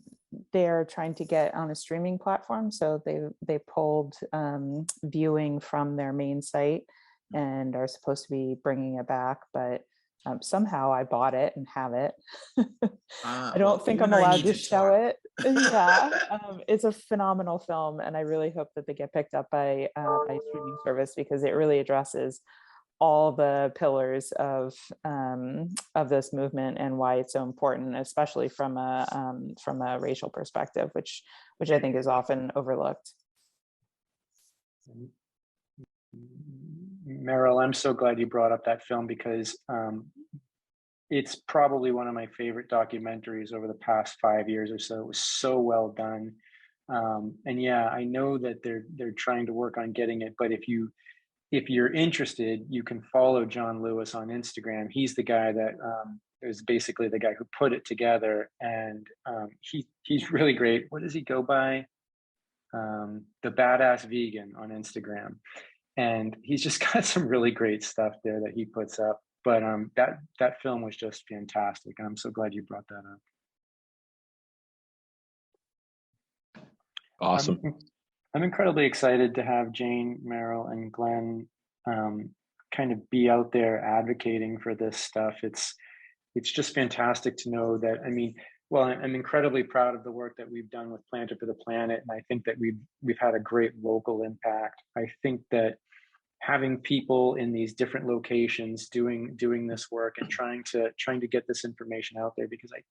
they're trying to get on a streaming platform, so they pulled viewing from their main site and are supposed to be bringing it back, but somehow I bought it and have it. I don't think I'm allowed to show it. Yeah, it's a phenomenal film, and I really hope that they get picked up by streaming service, because it really addresses all the pillars of this movement and why it's so important, especially from a racial perspective, which I think is often overlooked. Meryl, I'm so glad you brought up that film, because it's probably one of my favorite documentaries over the past 5 years or so. It was so well done. And yeah, I know that they're trying to work on getting it, but if you're interested, you can follow John Lewis on Instagram. He's the guy that is basically the guy who put it together, and he's really great. What does he go by? The Badass Vegan on Instagram, and he's just got some really great stuff there that he puts up. But that film was just fantastic, and I'm so glad you brought that up. Awesome. I'm incredibly excited to have Jane, Meryl, and Glenn kind of be out there advocating for this stuff. It's just fantastic to know that. I mean, well, I'm incredibly proud of the work that we've done with Planter for the Planet, and I think that we've had a great local impact. I think that having people in these different locations doing this work and trying to get this information out there, because I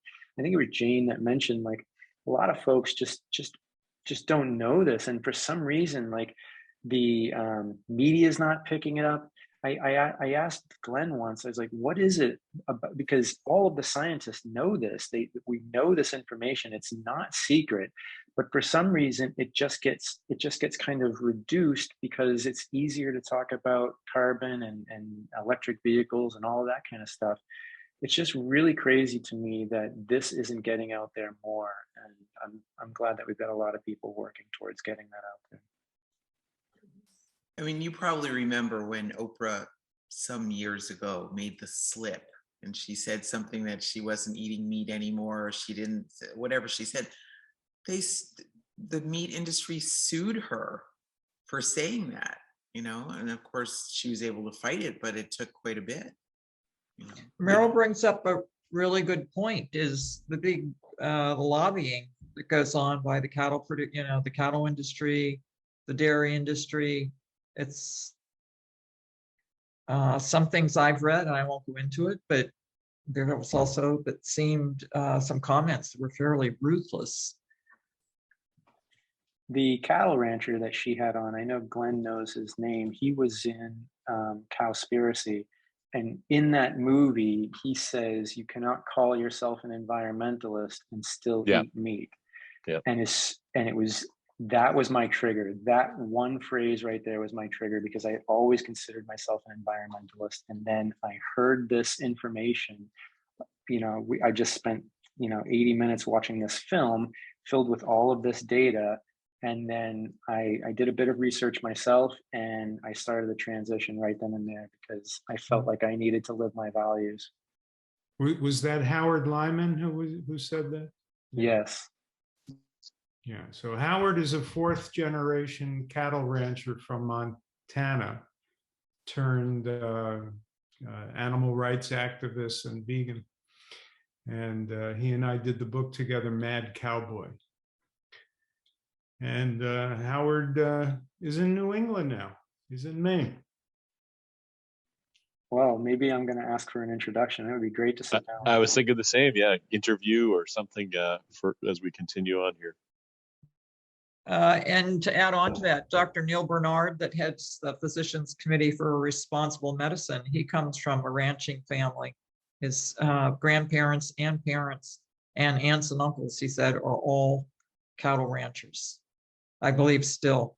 think it was Jane that mentioned, like, a lot of folks just don't know this, and for some reason, like, the media is not picking it up. I asked Glenn once, I was like, what is it about? Because all of the scientists know this. We know this information. It's not secret, but for some reason, it just gets kind of reduced because it's easier to talk about carbon and electric vehicles and all of that kind of stuff. It's just really crazy to me that this isn't getting out there more, and I'm glad that we've got a lot of people working towards getting that out there. I mean, you probably remember when Oprah some years ago made the slip and she said something that she wasn't eating meat anymore, or she didn't, whatever she said. The meat industry sued her for saying that, and of course she was able to fight it, but it took quite a bit. Meryl brings up a really good point, is the big lobbying that goes on by the the cattle industry, the dairy industry. It's some things I've read, and I won't go into it, but there was also that seemed some comments that were fairly ruthless. The cattle rancher that she had on, I know Glenn knows his name. He was in Cowspiracy. And in that movie, he says, you cannot call yourself an environmentalist and still Yeah. eat meat. Yeah. That was my trigger. That one phrase right there was my trigger, because I always considered myself an environmentalist. And then I heard this information. I just spent 80 minutes watching this film filled with all of this data, and then I did a bit of research myself, and I started the transition right then and there, because I felt like I needed to live my values. Was that Howard Lyman who said that? Yes. Yeah, so Howard is a fourth generation cattle rancher from Montana, turned animal rights activist and vegan. And he and I did the book together, Mad Cowboy. And Howard is in New England now. He's in Maine. Well, maybe I'm going to ask for an introduction. It would be great to sit down. I was thinking the same. Yeah, interview or something for as we continue on here. And to add on to that, Dr. Neil Bernard, that heads the Physicians Committee for Responsible Medicine, he comes from a ranching family. His grandparents and parents and aunts and uncles, he said, are all cattle ranchers, I believe still.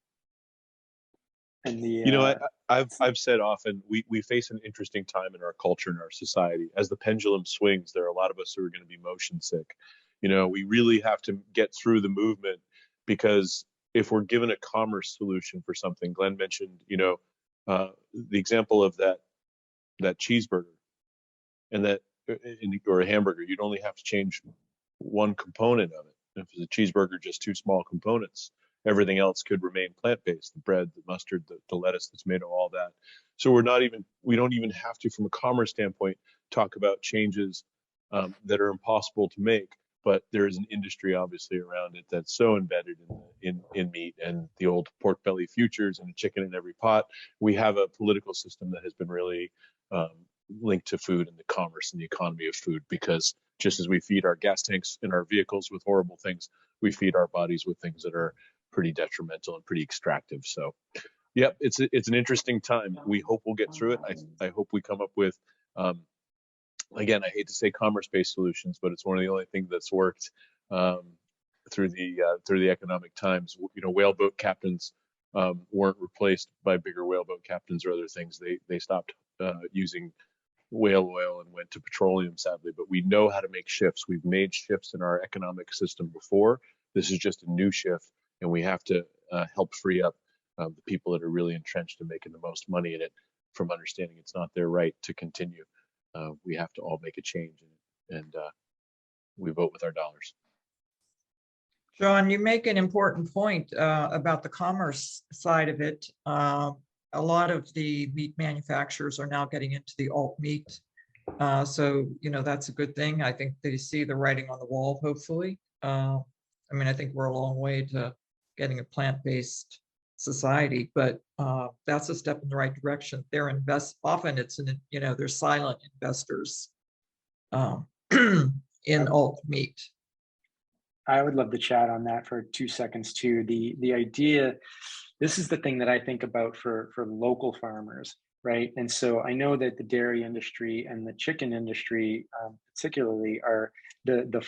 And the I've said often, we face an interesting time in our culture and our society. As the pendulum swings, there are a lot of us who are going to be motion sick. We really have to get through the movement, because if we're given a commerce solution for something, Glenn mentioned, the example of that cheeseburger and or a hamburger, you'd only have to change one component of it. If it's a cheeseburger, just two small components, everything else could remain plant-based: the bread, the mustard, the lettuce that's made of all that. So we don't even have to, from a commerce standpoint, talk about changes that are impossible to make. But there is an industry obviously around it that's so embedded in meat and the old pork belly futures and chicken in every pot. We have a political system that has been really linked to food and the commerce and the economy of food, because just as we feed our gas tanks in our vehicles with horrible things, we feed our bodies with things that are pretty detrimental and pretty extractive. So, yep, it's an interesting time. We hope we'll get through it. I hope we come up with again, I hate to say commerce-based solutions, but it's one of the only things that's worked through the economic times. Whaleboat captains weren't replaced by bigger whaleboat captains or other things. They stopped using whale oil and went to petroleum, sadly. But we know how to make shifts. We've made shifts in our economic system before. This is just a new shift, and we have to help free up the people that are really entrenched in making the most money in it from understanding it's not their right to continue. We have to all make a change, and we vote with our dollars. John, you make an important point about the commerce side of it. A lot of the meat manufacturers are now getting into the alt meat. So, that's a good thing. I think they see the writing on the wall, hopefully. I think we're a long way to getting a plant-based society, but that's a step in the right direction. Often they're silent investors in alt meat. I would love to chat on that for 2 seconds too. The idea, this is the thing that I think about for local farmers, right? And so I know that the dairy industry and the chicken industry, particularly, are the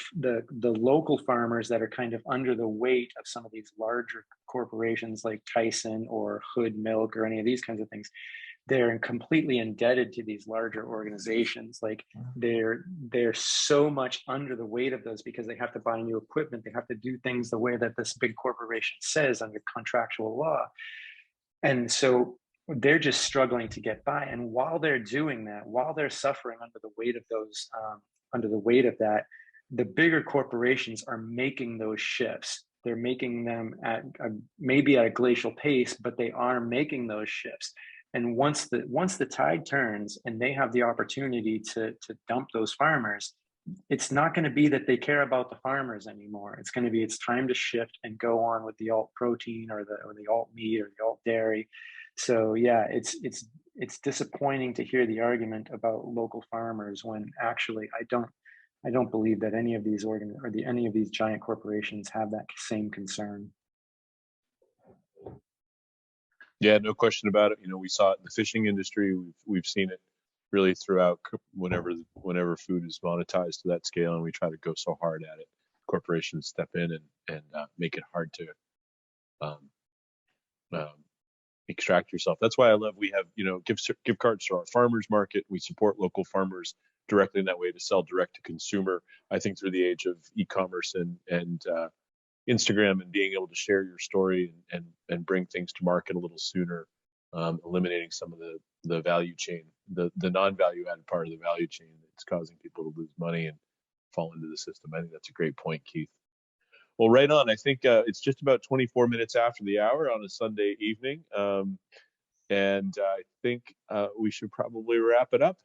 local farmers that are kind of under the weight of some of these larger corporations like Tyson or Hood Milk or any of these kinds of things. They're completely indebted to these larger organizations. Like they're so much under the weight of those, because they have to buy new equipment. They have to do things the way that this big corporation says under contractual law. And so they're just struggling to get by. And while they're doing that, while they're suffering under the weight of those, that, the bigger corporations are making those shifts. They're making them maybe at a glacial pace, but they are making those shifts. And once the tide turns and they have the opportunity to dump those farmers, it's not going to be that they care about the farmers anymore. It's going to be, it's time to shift and go on with the alt protein or the alt meat or the alt dairy. So yeah, it's disappointing to hear the argument about local farmers when actually I don't believe that any of these giant corporations have that same concern. Yeah, no question about it. You know, we saw it in the fishing industry. We've seen it really throughout whenever food is monetized to that scale, and we try to go so hard at it. Corporations step in and make it hard to um, um, extract yourself. That's why I love we have, you know, gift cards to our farmers market. We support local farmers directly in that way to sell direct to consumer. I think through the age of e-commerce and Instagram and being able to share your story and bring things to market a little sooner, eliminating some of the value chain, the non-value added part of the value chain that's causing people to lose money and fall into the system. I think that's a great point, Keith. Well, right on. I think it's just about 24 minutes after the hour on a Sunday evening. And I think we should probably wrap it up.